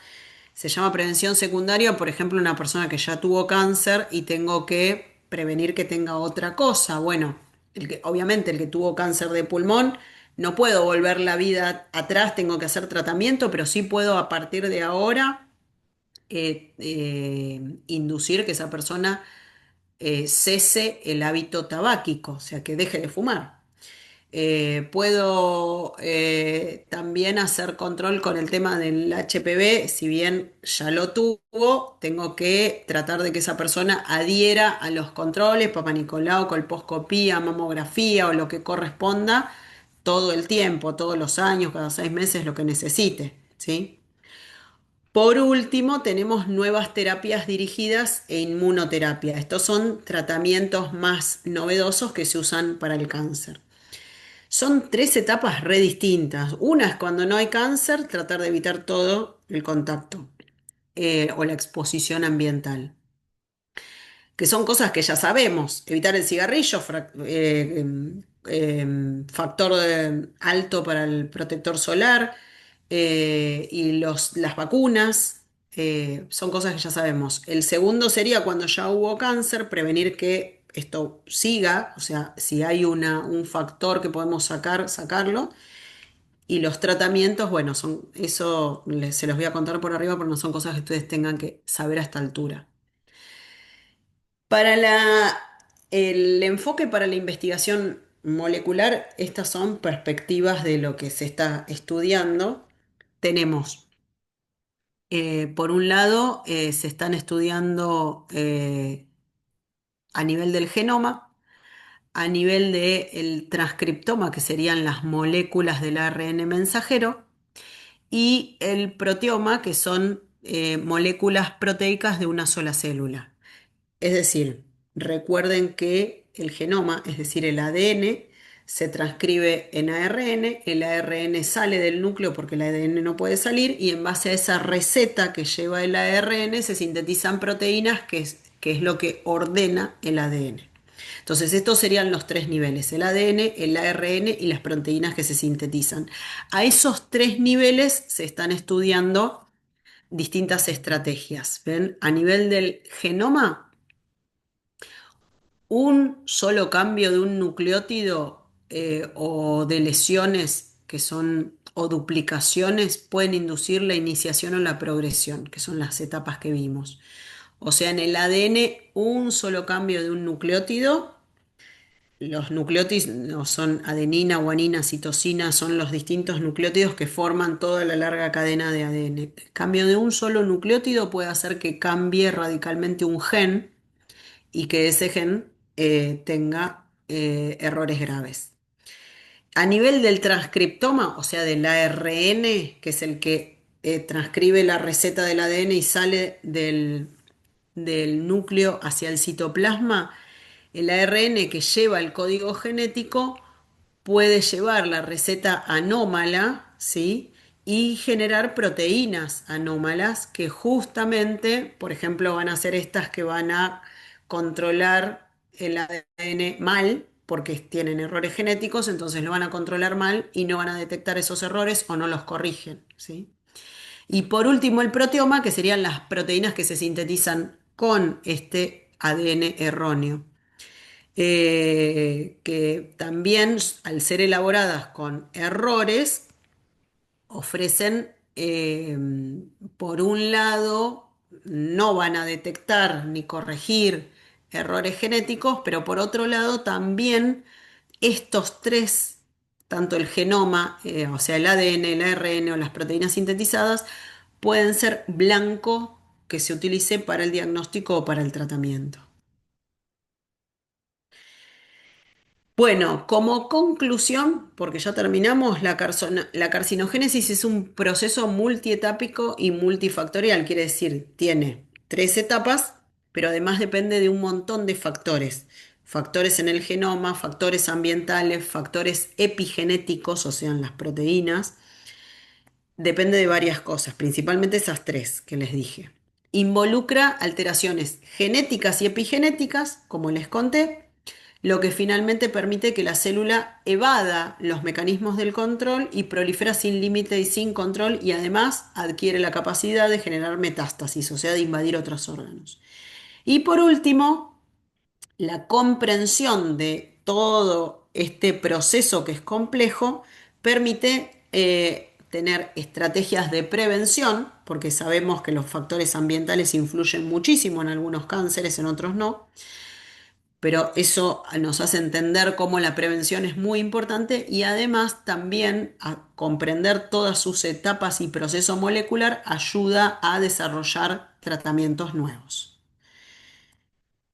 Se llama prevención secundaria, por ejemplo, una persona que ya tuvo cáncer y tengo que prevenir que tenga otra cosa. Bueno, obviamente el que tuvo cáncer de pulmón, no puedo volver la vida atrás, tengo que hacer tratamiento, pero sí puedo a partir de ahora inducir que esa persona cese el hábito tabáquico, o sea, que deje de fumar. Puedo también hacer control con el tema del HPV, si bien ya lo tuvo, tengo que tratar de que esa persona adhiera a los controles, Papá Nicolau, colposcopía, mamografía o lo que corresponda, todo el tiempo, todos los años, cada 6 meses, lo que necesite, ¿sí? Por último, tenemos nuevas terapias dirigidas e inmunoterapia. Estos son tratamientos más novedosos que se usan para el cáncer. Son tres etapas re distintas. Una es cuando no hay cáncer, tratar de evitar todo el contacto o la exposición ambiental, que son cosas que ya sabemos. Evitar el cigarrillo, factor alto para el protector solar y las vacunas, son cosas que ya sabemos. El segundo sería cuando ya hubo cáncer, prevenir que esto siga, o sea, si hay un factor que podemos sacarlo. Y los tratamientos, bueno, se los voy a contar por arriba porque no son cosas que ustedes tengan que saber a esta altura. Para el enfoque para la investigación molecular, estas son perspectivas de lo que se está estudiando. Tenemos Por un lado, se están estudiando a nivel del genoma, a nivel del transcriptoma, que serían las moléculas del ARN mensajero, y el proteoma, que son moléculas proteicas de una sola célula. Es decir, recuerden que el genoma, es decir, el ADN, se transcribe en ARN, el ARN sale del núcleo porque el ADN no puede salir y en base a esa receta que lleva el ARN se sintetizan proteínas, que es lo que ordena el ADN. Entonces, estos serían los tres niveles, el ADN, el ARN y las proteínas que se sintetizan. A esos tres niveles se están estudiando distintas estrategias. ¿Ven? A nivel del genoma, un solo cambio de un nucleótido o de lesiones que son o duplicaciones pueden inducir la iniciación o la progresión, que son las etapas que vimos. O sea, en el ADN, un solo cambio de un nucleótido. Los nucleótidos son adenina, guanina, citosina, son los distintos nucleótidos que forman toda la larga cadena de ADN. El cambio de un solo nucleótido puede hacer que cambie radicalmente un gen y que ese gen tenga errores graves. A nivel del transcriptoma, o sea, del ARN, que es el que transcribe la receta del ADN y sale del núcleo hacia el citoplasma, el ARN que lleva el código genético puede llevar la receta anómala, ¿sí? Y generar proteínas anómalas que justamente, por ejemplo, van a ser estas que van a controlar el ADN mal, porque tienen errores genéticos, entonces lo van a controlar mal y no van a detectar esos errores o no los corrigen, ¿sí? Y por último, el proteoma, que serían las proteínas que se sintetizan con este ADN erróneo, que también al ser elaboradas con errores, ofrecen, por un lado, no van a detectar ni corregir errores genéticos, pero por otro lado también estos tres, tanto el genoma, o sea, el ADN, el ARN o las proteínas sintetizadas, pueden ser blanco que se utilice para el diagnóstico o para el tratamiento. Bueno, como conclusión, porque ya terminamos, la carcinogénesis es un proceso multietápico y multifactorial, quiere decir, tiene tres etapas, pero además depende de un montón de factores. Factores en el genoma, factores ambientales, factores epigenéticos, o sea, en las proteínas. Depende de varias cosas, principalmente esas tres que les dije. Involucra alteraciones genéticas y epigenéticas, como les conté, lo que finalmente permite que la célula evada los mecanismos del control y prolifera sin límite y sin control y además adquiere la capacidad de generar metástasis, o sea, de invadir otros órganos. Y por último, la comprensión de todo este proceso que es complejo permite tener estrategias de prevención, porque sabemos que los factores ambientales influyen muchísimo en algunos cánceres, en otros no, pero eso nos hace entender cómo la prevención es muy importante y además también a comprender todas sus etapas y proceso molecular ayuda a desarrollar tratamientos nuevos.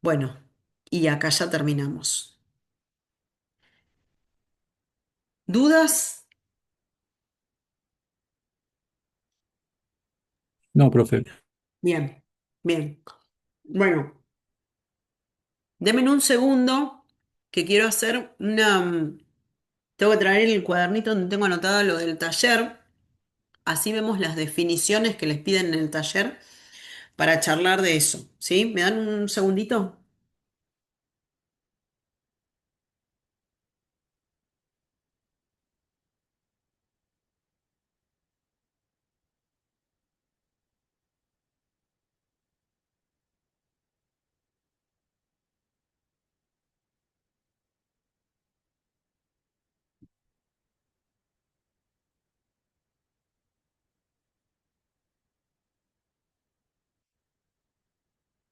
Bueno, y acá ya terminamos. ¿Dudas? No, profe. Bien, bien. Bueno, denme un segundo que quiero hacer tengo que traer el cuadernito donde tengo anotado lo del taller. Así vemos las definiciones que les piden en el taller para charlar de eso. ¿Sí? ¿Me dan un segundito?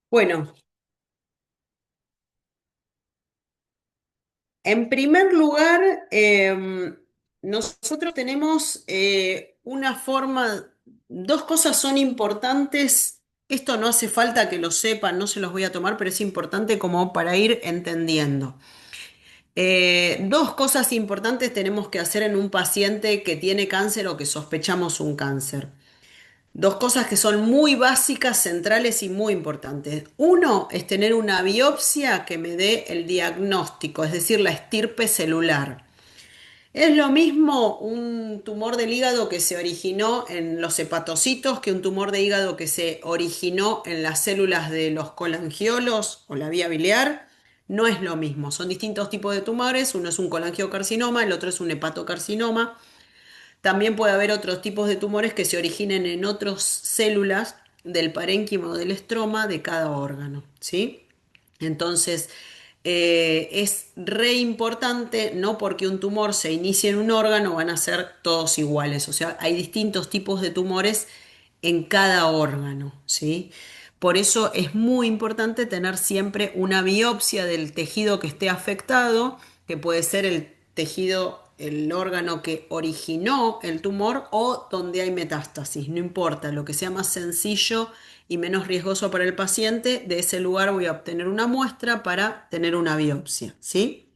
Bueno, en primer lugar, nosotros tenemos una forma. Dos cosas son importantes. Esto no hace falta que lo sepan, no se los voy a tomar, pero es importante como para ir entendiendo. Dos cosas importantes tenemos que hacer en un paciente que tiene cáncer o que sospechamos un cáncer. Dos cosas que son muy básicas, centrales y muy importantes. Uno es tener una biopsia que me dé el diagnóstico, es decir, la estirpe celular. Es lo mismo un tumor del hígado que se originó en los hepatocitos que un tumor de hígado que se originó en las células de los colangiolos o la vía biliar. No es lo mismo, son distintos tipos de tumores. Uno es un colangiocarcinoma, el otro es un hepatocarcinoma. También puede haber otros tipos de tumores que se originen en otras células del parénquima o del estroma de cada órgano, ¿sí? Entonces, es re importante, no porque un tumor se inicie en un órgano van a ser todos iguales, o sea, hay distintos tipos de tumores en cada órgano, ¿sí? Por eso es muy importante tener siempre una biopsia del tejido que esté afectado, que puede ser el tejido, el órgano que originó el tumor o donde hay metástasis, no importa, lo que sea más sencillo y menos riesgoso para el paciente, de ese lugar voy a obtener una muestra para tener una biopsia, ¿sí?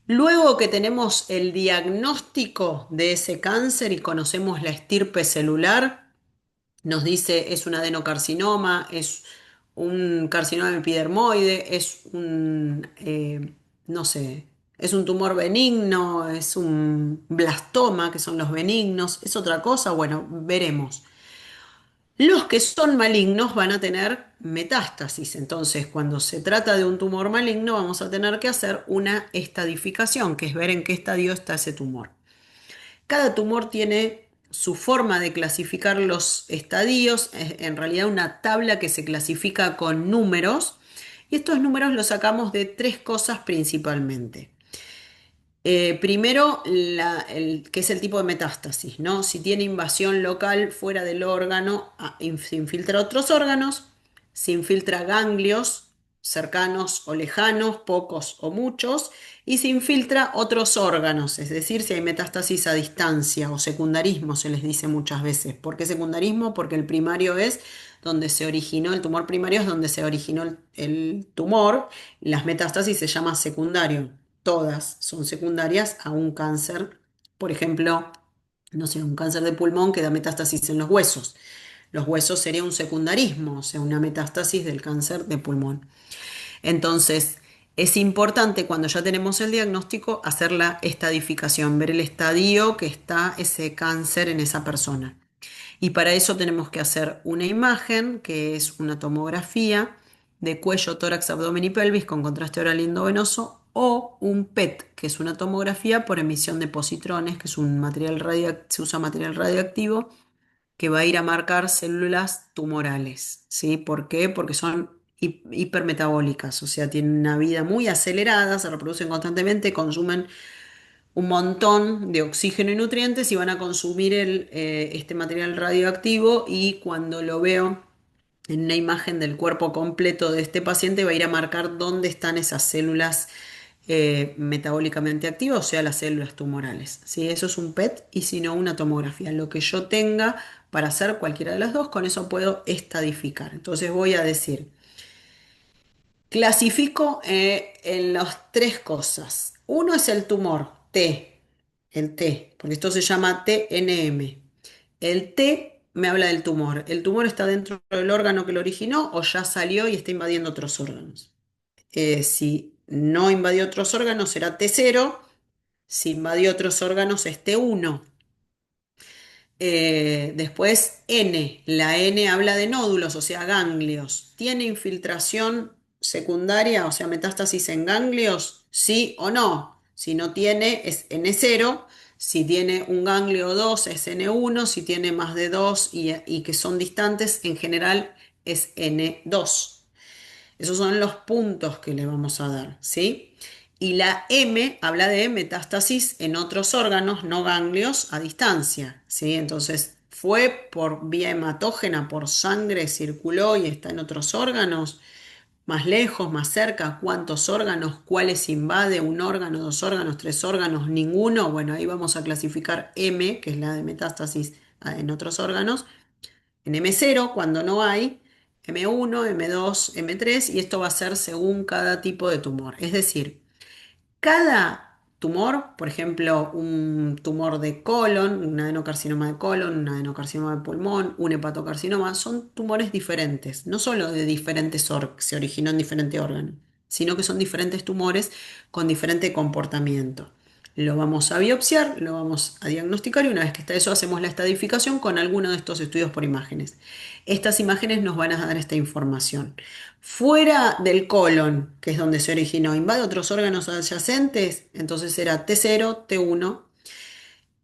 Luego que tenemos el diagnóstico de ese cáncer y conocemos la estirpe celular, nos dice es un adenocarcinoma, es un carcinoma epidermoide, es un, no sé, es un tumor benigno, es un blastoma, que son los benignos, es otra cosa, bueno, veremos. Los que son malignos van a tener metástasis, entonces cuando se trata de un tumor maligno vamos a tener que hacer una estadificación, que es ver en qué estadio está ese tumor. Cada tumor tiene su forma de clasificar los estadios, es en realidad una tabla que se clasifica con números, y estos números los sacamos de tres cosas principalmente. Primero, que es el tipo de metástasis, ¿no? Si tiene invasión local fuera del órgano, se infiltra otros órganos, se infiltra ganglios cercanos o lejanos, pocos o muchos, y se infiltra otros órganos, es decir, si hay metástasis a distancia o secundarismo, se les dice muchas veces. ¿Por qué secundarismo? Porque el primario es donde se originó, el tumor primario es donde se originó el tumor, las metástasis se llama secundario. Todas son secundarias a un cáncer, por ejemplo, no sé, un cáncer de pulmón que da metástasis en los huesos. Los huesos sería un secundarismo, o sea, una metástasis del cáncer de pulmón. Entonces, es importante cuando ya tenemos el diagnóstico hacer la estadificación, ver el estadio que está ese cáncer en esa persona. Y para eso tenemos que hacer una imagen, que es una tomografía de cuello, tórax, abdomen y pelvis con contraste oral y endovenoso, o un PET, que es una tomografía por emisión de positrones, que es un material se usa material radioactivo que va a ir a marcar células tumorales, ¿sí? ¿Por qué? Porque son hipermetabólicas, o sea, tienen una vida muy acelerada, se reproducen constantemente, consumen un montón de oxígeno y nutrientes y van a consumir este material radioactivo, y cuando lo veo en una imagen del cuerpo completo de este paciente va a ir a marcar dónde están esas células metabólicamente activas, o sea, las células tumorales. ¿Sí? Eso es un PET y si no una tomografía. Lo que yo tenga para hacer cualquiera de las dos, con eso puedo estadificar. Entonces voy a decir, clasifico en las tres cosas. Uno es el tumor, T, el T, porque esto se llama TNM. El T me habla del tumor. ¿El tumor está dentro del órgano que lo originó o ya salió y está invadiendo otros órganos? Si no invadió otros órganos será T0, si invadió otros órganos es T1. Después N, la N habla de nódulos, o sea, ganglios. ¿Tiene infiltración secundaria, o sea, metástasis en ganglios? ¿Sí o no? Si no tiene, es N0. Si tiene un ganglio o dos, es N1. Si tiene más de dos y que son distantes, en general es N2. Esos son los puntos que le vamos a dar, ¿sí? Y la M habla de metástasis en otros órganos, no ganglios, a distancia, ¿sí? Entonces, fue por vía hematógena, por sangre, circuló y está en otros órganos, más lejos, más cerca, cuántos órganos, cuáles invade, un órgano, dos órganos, tres órganos, ninguno. Bueno, ahí vamos a clasificar M, que es la de metástasis en otros órganos, en M0 cuando no hay, M1, M2, M3, y esto va a ser según cada tipo de tumor. Es decir, cada tumor, por ejemplo, un tumor de colon, un adenocarcinoma de colon, un adenocarcinoma de pulmón, un hepatocarcinoma, son tumores diferentes, no solo de diferentes se originó en diferentes órganos, sino que son diferentes tumores con diferente comportamiento. Lo vamos a biopsiar, lo vamos a diagnosticar y una vez que está eso hacemos la estadificación con alguno de estos estudios por imágenes. Estas imágenes nos van a dar esta información. Fuera del colon, que es donde se originó, invade otros órganos adyacentes, entonces será T0, T1.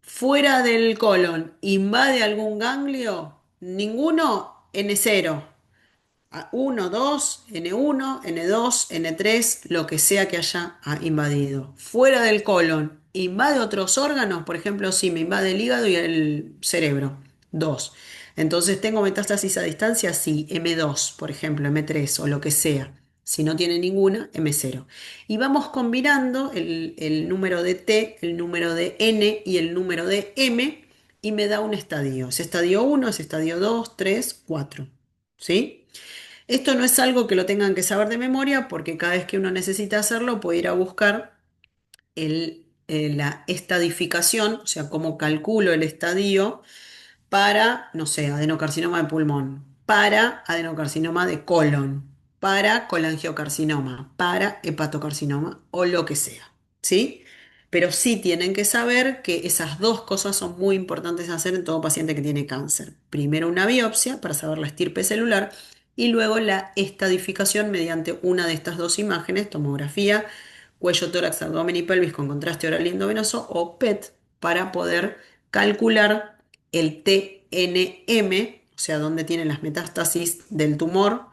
Fuera del colon, invade algún ganglio, ninguno, N0. Uno, 2, N1, N2, N3, lo que sea que haya invadido. Fuera del colon, invade otros órganos, por ejemplo, si me invade el hígado y el cerebro, 2. Entonces, ¿tengo metástasis a distancia? Sí, M2, por ejemplo, M3 o lo que sea. Si no tiene ninguna, M0. Y vamos combinando el número de T, el número de N y el número de M y me da un estadio. Es estadio 1, es estadio 2, 3, 4. ¿Sí? Esto no es algo que lo tengan que saber de memoria porque cada vez que uno necesita hacerlo puede ir a buscar la estadificación, o sea, cómo calculo el estadio para, no sé, adenocarcinoma de pulmón, para adenocarcinoma de colon, para colangiocarcinoma, para hepatocarcinoma o lo que sea, ¿sí? Pero sí tienen que saber que esas dos cosas son muy importantes hacer en todo paciente que tiene cáncer. Primero una biopsia para saber la estirpe celular y luego la estadificación mediante una de estas dos imágenes, tomografía, cuello, tórax, abdomen y pelvis con contraste oral y endovenoso o PET para poder calcular el TNM, o sea, dónde tienen las metástasis del tumor,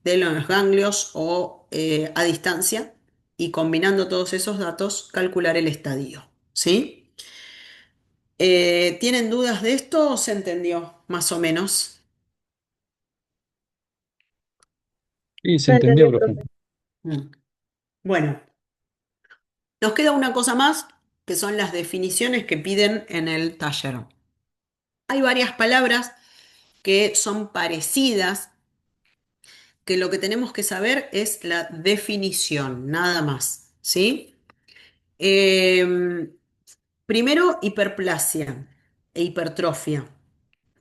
de los ganglios o a distancia, y combinando todos esos datos, calcular el estadio. ¿Sí? ¿Tienen dudas de esto o se entendió más o menos? Y se No entendió, entendió, profe. profe. Mm. Bueno, nos queda una cosa más, que son las definiciones que piden en el taller. Hay varias palabras que son parecidas, que lo que tenemos que saber es la definición, nada más, ¿sí? Eh, Primero, hiperplasia e hipertrofia.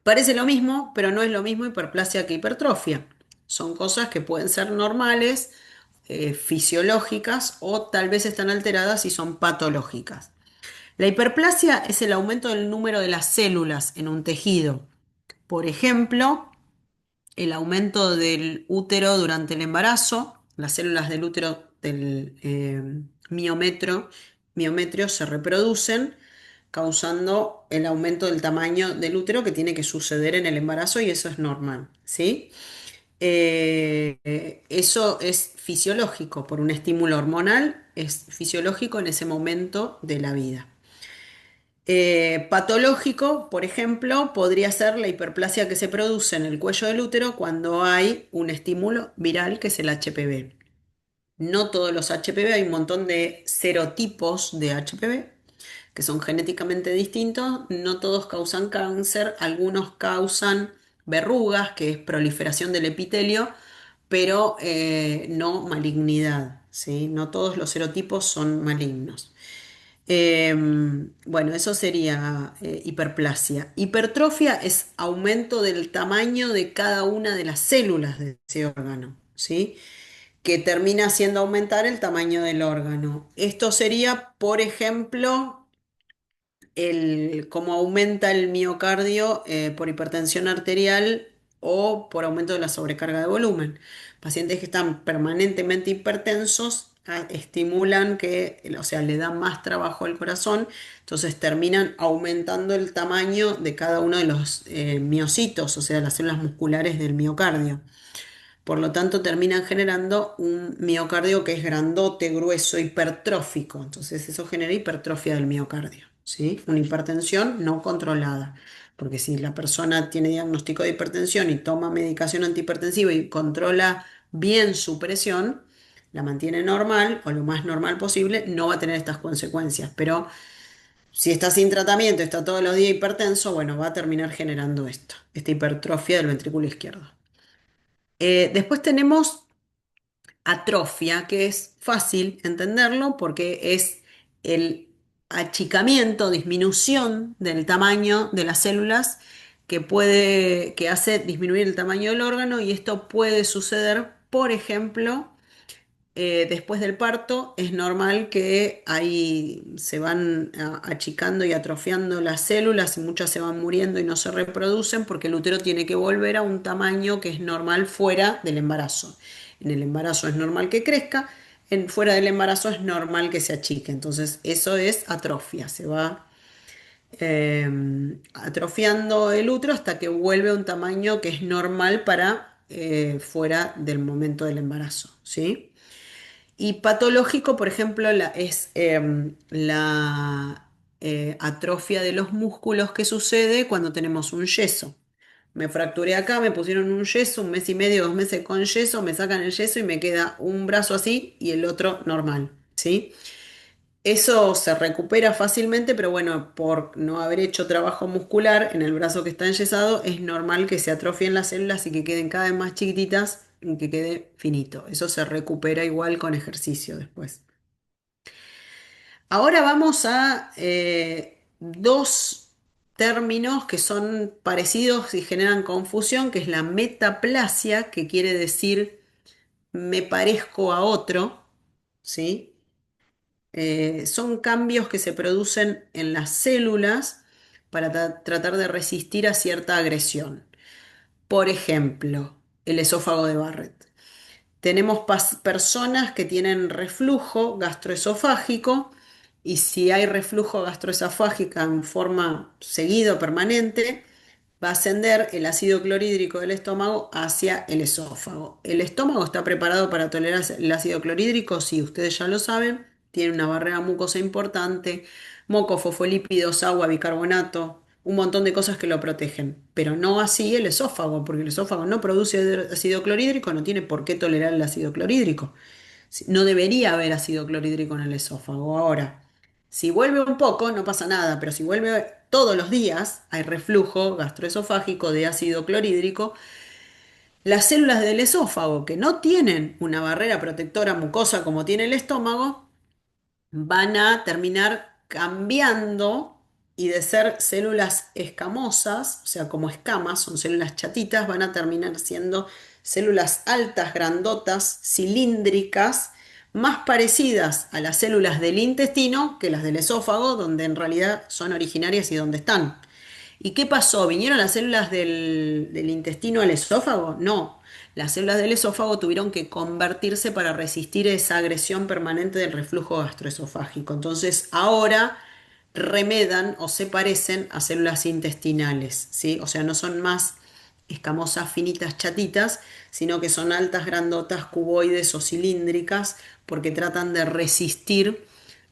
Parece lo mismo, pero no es lo mismo hiperplasia que hipertrofia. Son cosas que pueden ser normales, fisiológicas o tal vez están alteradas y son patológicas. La hiperplasia es el aumento del número de las células en un tejido. Por ejemplo, el aumento del útero durante el embarazo, las células del útero del miometrio se reproducen causando el aumento del tamaño del útero que tiene que suceder en el embarazo y eso es normal, ¿sí? Eso es fisiológico, por un estímulo hormonal, es fisiológico en ese momento de la vida. Patológico, por ejemplo, podría ser la hiperplasia que se produce en el cuello del útero cuando hay un estímulo viral que es el HPV. No todos los HPV, hay un montón de serotipos de HPV que son genéticamente distintos, no todos causan cáncer, algunos causan verrugas, que es proliferación del epitelio, pero no malignidad, ¿sí? No todos los serotipos son malignos. Bueno, eso sería hiperplasia. Hipertrofia es aumento del tamaño de cada una de las células de ese órgano, ¿sí? Que termina haciendo aumentar el tamaño del órgano. Esto sería, por ejemplo, cómo aumenta el miocardio por hipertensión arterial o por aumento de la sobrecarga de volumen. Pacientes que están permanentemente hipertensos estimulan que, o sea, le dan más trabajo al corazón, entonces terminan aumentando el tamaño de cada uno de los miocitos, o sea, las células musculares del miocardio. Por lo tanto, terminan generando un miocardio que es grandote, grueso, hipertrófico. Entonces, eso genera hipertrofia del miocardio, ¿sí? Una hipertensión no controlada. Porque si la persona tiene diagnóstico de hipertensión y toma medicación antihipertensiva y controla bien su presión, la mantiene normal o lo más normal posible, no va a tener estas consecuencias. Pero Si está sin tratamiento, está todos los días hipertenso, bueno, va a terminar generando esto, esta hipertrofia del ventrículo izquierdo. Después tenemos atrofia, que es fácil entenderlo porque es el achicamiento, disminución del tamaño de las células que hace disminuir el tamaño del órgano y esto puede suceder, por ejemplo, después del parto es normal que ahí se van achicando y atrofiando las células y muchas se van muriendo y no se reproducen porque el útero tiene que volver a un tamaño que es normal fuera del embarazo. En el embarazo es normal que crezca, fuera del embarazo es normal que se achique. Entonces eso es atrofia, se va atrofiando el útero hasta que vuelve a un tamaño que es normal para fuera del momento del embarazo, ¿sí? Y patológico, por ejemplo, es la atrofia de los músculos que sucede cuando tenemos un yeso. Me fracturé acá, me pusieron un yeso, un mes y medio, 2 meses con yeso, me sacan el yeso y me queda un brazo así y el otro normal, ¿sí? Eso se recupera fácilmente, pero bueno, por no haber hecho trabajo muscular en el brazo que está enyesado, es normal que se atrofien las células y que queden cada vez más chiquititas y que quede finito. Eso se recupera igual con ejercicio después. Ahora vamos a dos términos que son parecidos y generan confusión, que es la metaplasia, que quiere decir me parezco a otro, ¿sí? Son cambios que se producen en las células para tratar de resistir a cierta agresión. Por ejemplo, el esófago de Barrett. Tenemos personas que tienen reflujo gastroesofágico y si hay reflujo gastroesofágico en forma seguido, permanente, va a ascender el ácido clorhídrico del estómago hacia el esófago. ¿El estómago está preparado para tolerar el ácido clorhídrico? Sí, ustedes ya lo saben. Tiene una barrera mucosa importante, moco, fosfolípidos, agua, bicarbonato, un montón de cosas que lo protegen. Pero no así el esófago, porque el esófago no produce ácido clorhídrico, no tiene por qué tolerar el ácido clorhídrico. No debería haber ácido clorhídrico en el esófago. Ahora, si vuelve un poco, no pasa nada, pero si vuelve todos los días, hay reflujo gastroesofágico de ácido clorhídrico. Las células del esófago, que no tienen una barrera protectora mucosa como tiene el estómago, van a terminar cambiando y de ser células escamosas, o sea, como escamas, son células chatitas, van a terminar siendo células altas, grandotas, cilíndricas, más parecidas a las células del intestino que las del esófago, donde en realidad son originarias y donde están. ¿Y qué pasó? ¿Vinieron las células del intestino al esófago? No. Las células del esófago tuvieron que convertirse para resistir esa agresión permanente del reflujo gastroesofágico. Entonces, ahora remedan o se parecen a células intestinales, ¿sí? O sea, no son más escamosas, finitas, chatitas, sino que son altas, grandotas, cuboides o cilíndricas, porque tratan de resistir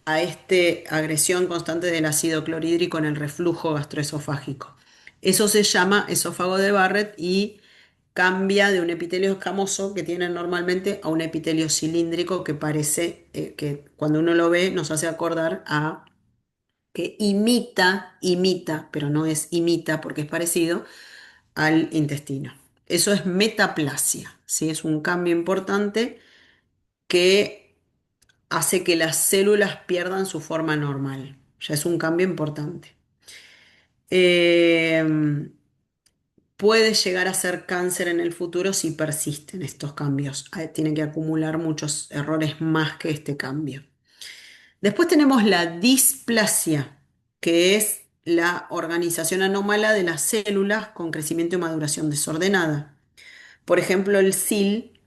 a esta agresión constante del ácido clorhídrico en el reflujo gastroesofágico. Eso se llama esófago de Barrett y cambia de un epitelio escamoso que tienen normalmente a un epitelio cilíndrico que parece que cuando uno lo ve nos hace acordar a que imita, pero no es imita porque es parecido al intestino. Eso es metaplasia, ¿sí? Es un cambio importante que hace que las células pierdan su forma normal. Ya es un cambio importante. Eh, Puede llegar a ser cáncer en el futuro si persisten estos cambios. Tienen que acumular muchos errores más que este cambio. Después tenemos la displasia, que es la organización anómala de las células con crecimiento y maduración desordenada. Por ejemplo, el SIL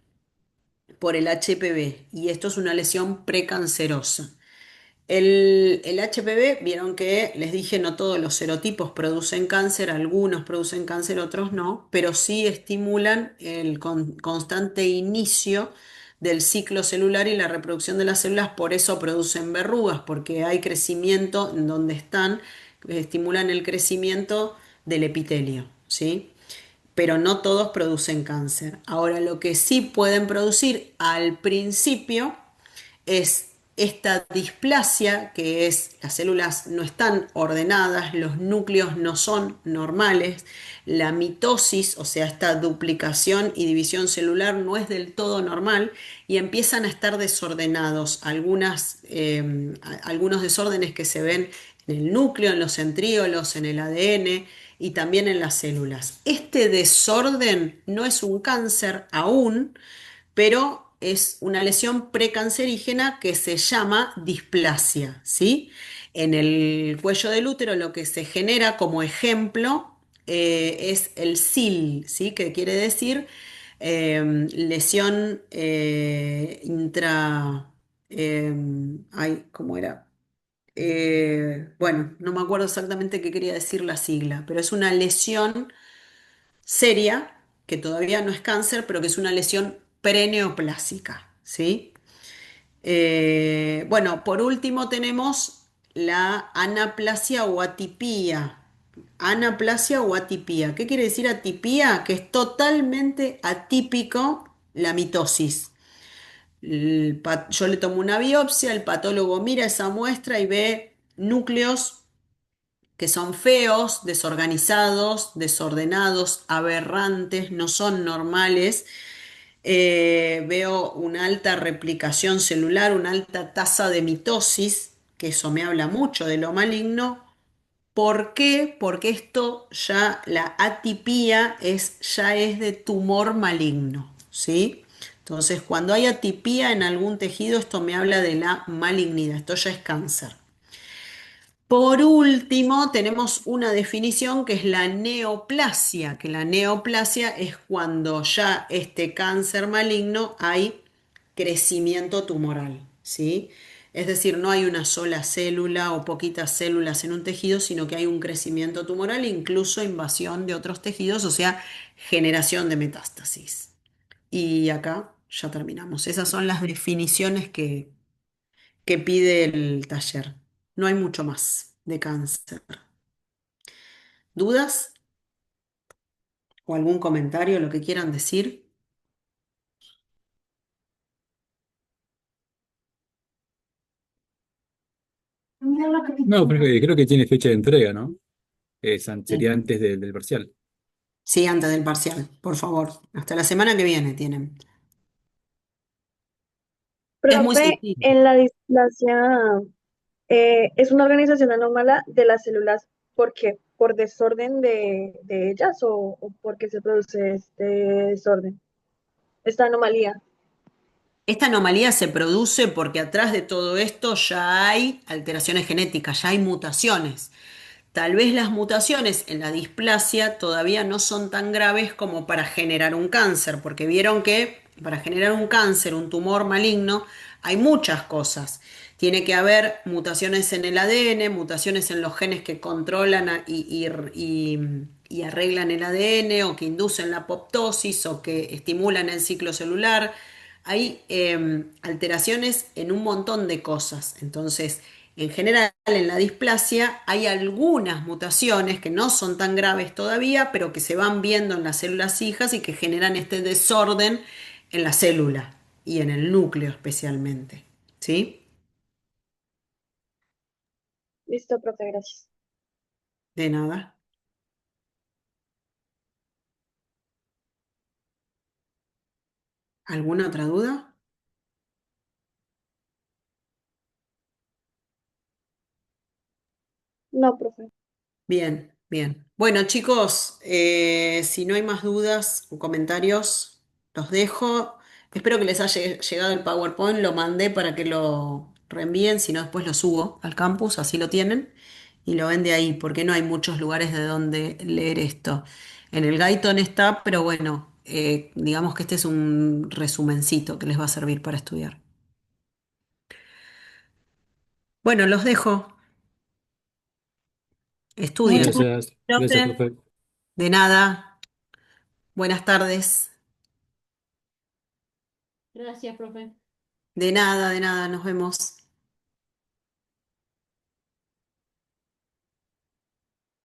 por el HPV, y esto es una lesión precancerosa. El HPV, vieron que les dije, no todos los serotipos producen cáncer, algunos producen cáncer, otros no, pero sí estimulan el constante inicio del ciclo celular y la reproducción de las células, por eso producen verrugas, porque hay crecimiento en donde están, estimulan el crecimiento del epitelio, ¿sí? Pero no todos producen cáncer. Ahora, lo que sí pueden producir al principio es esta displasia, que es las células no están ordenadas, los núcleos no son normales, la mitosis, o sea, esta duplicación y división celular no es del todo normal y empiezan a estar desordenados. Algunos desórdenes que se ven en el núcleo, en los centríolos, en el ADN y también en las células. Este desorden no es un cáncer aún, pero es una lesión precancerígena que se llama displasia, ¿sí? En el cuello del útero lo que se genera como ejemplo es el SIL, ¿sí? Que quiere decir lesión ay, ¿cómo era? Bueno, no me acuerdo exactamente qué quería decir la sigla, pero es una lesión seria, que todavía no es cáncer, pero que es una lesión preneoplásica, ¿sí? Bueno, por último tenemos la anaplasia o atipía. Anaplasia o atipía. ¿Qué quiere decir atipía? Que es totalmente atípico la mitosis. Yo le tomo una biopsia, el patólogo mira esa muestra y ve núcleos que son feos, desorganizados, desordenados, aberrantes, no son normales. Veo una alta replicación celular, una alta tasa de mitosis, que eso me habla mucho de lo maligno. ¿Por qué? Porque esto ya, la atipía ya es de tumor maligno, ¿sí? Entonces, cuando hay atipía en algún tejido, esto me habla de la malignidad, esto ya es cáncer. Por último, tenemos una definición que es la neoplasia, que la neoplasia es cuando ya este cáncer maligno hay crecimiento tumoral, ¿sí? Es decir, no hay una sola célula o poquitas células en un tejido, sino que hay un crecimiento tumoral, incluso invasión de otros tejidos, o sea, generación de metástasis. Y acá ya terminamos. Esas son las definiciones que pide el taller. No hay mucho más de cáncer. ¿Dudas o algún comentario, lo que quieran decir? No, pero creo que tiene fecha de entrega, ¿no? Sería Ujú. antes del parcial. Sí, antes del parcial, por favor. Hasta la semana que viene tienen. Es muy Profe, sencillo. en la displasia es una organización anómala de las células, ¿por qué? ¿Por desorden de ellas o por qué se produce este desorden, esta anomalía? Esta anomalía se produce porque atrás de todo esto ya hay alteraciones genéticas, ya hay mutaciones. Tal vez las mutaciones en la displasia todavía no son tan graves como para generar un cáncer, porque vieron que para generar un cáncer, un tumor maligno, hay muchas cosas. Tiene que haber mutaciones en el ADN, mutaciones en los genes que controlan y arreglan el ADN o que inducen la apoptosis o que estimulan el ciclo celular. Hay alteraciones en un montón de cosas. Entonces, en general, en la displasia hay algunas mutaciones que no son tan graves todavía, pero que se van viendo en las células hijas y que generan este desorden en la célula y en el núcleo especialmente. ¿Sí? Listo, profe, gracias. De nada. ¿Alguna otra duda? No, profe. Bien, bien. Bueno, chicos, si no hay más dudas o comentarios, los dejo. Espero que les haya llegado el PowerPoint, lo mandé para que lo reenvíen, si no después lo subo al campus, así lo tienen, y lo ven de ahí, porque no hay muchos lugares de donde leer esto. En el Gaiton está, pero bueno, digamos que este es un resumencito que les va a servir para estudiar. Bueno, los dejo. Estudien. Muchas Gracias, gracias, Profe, profe. de nada. Buenas tardes. Gracias, profe. De nada, nos vemos.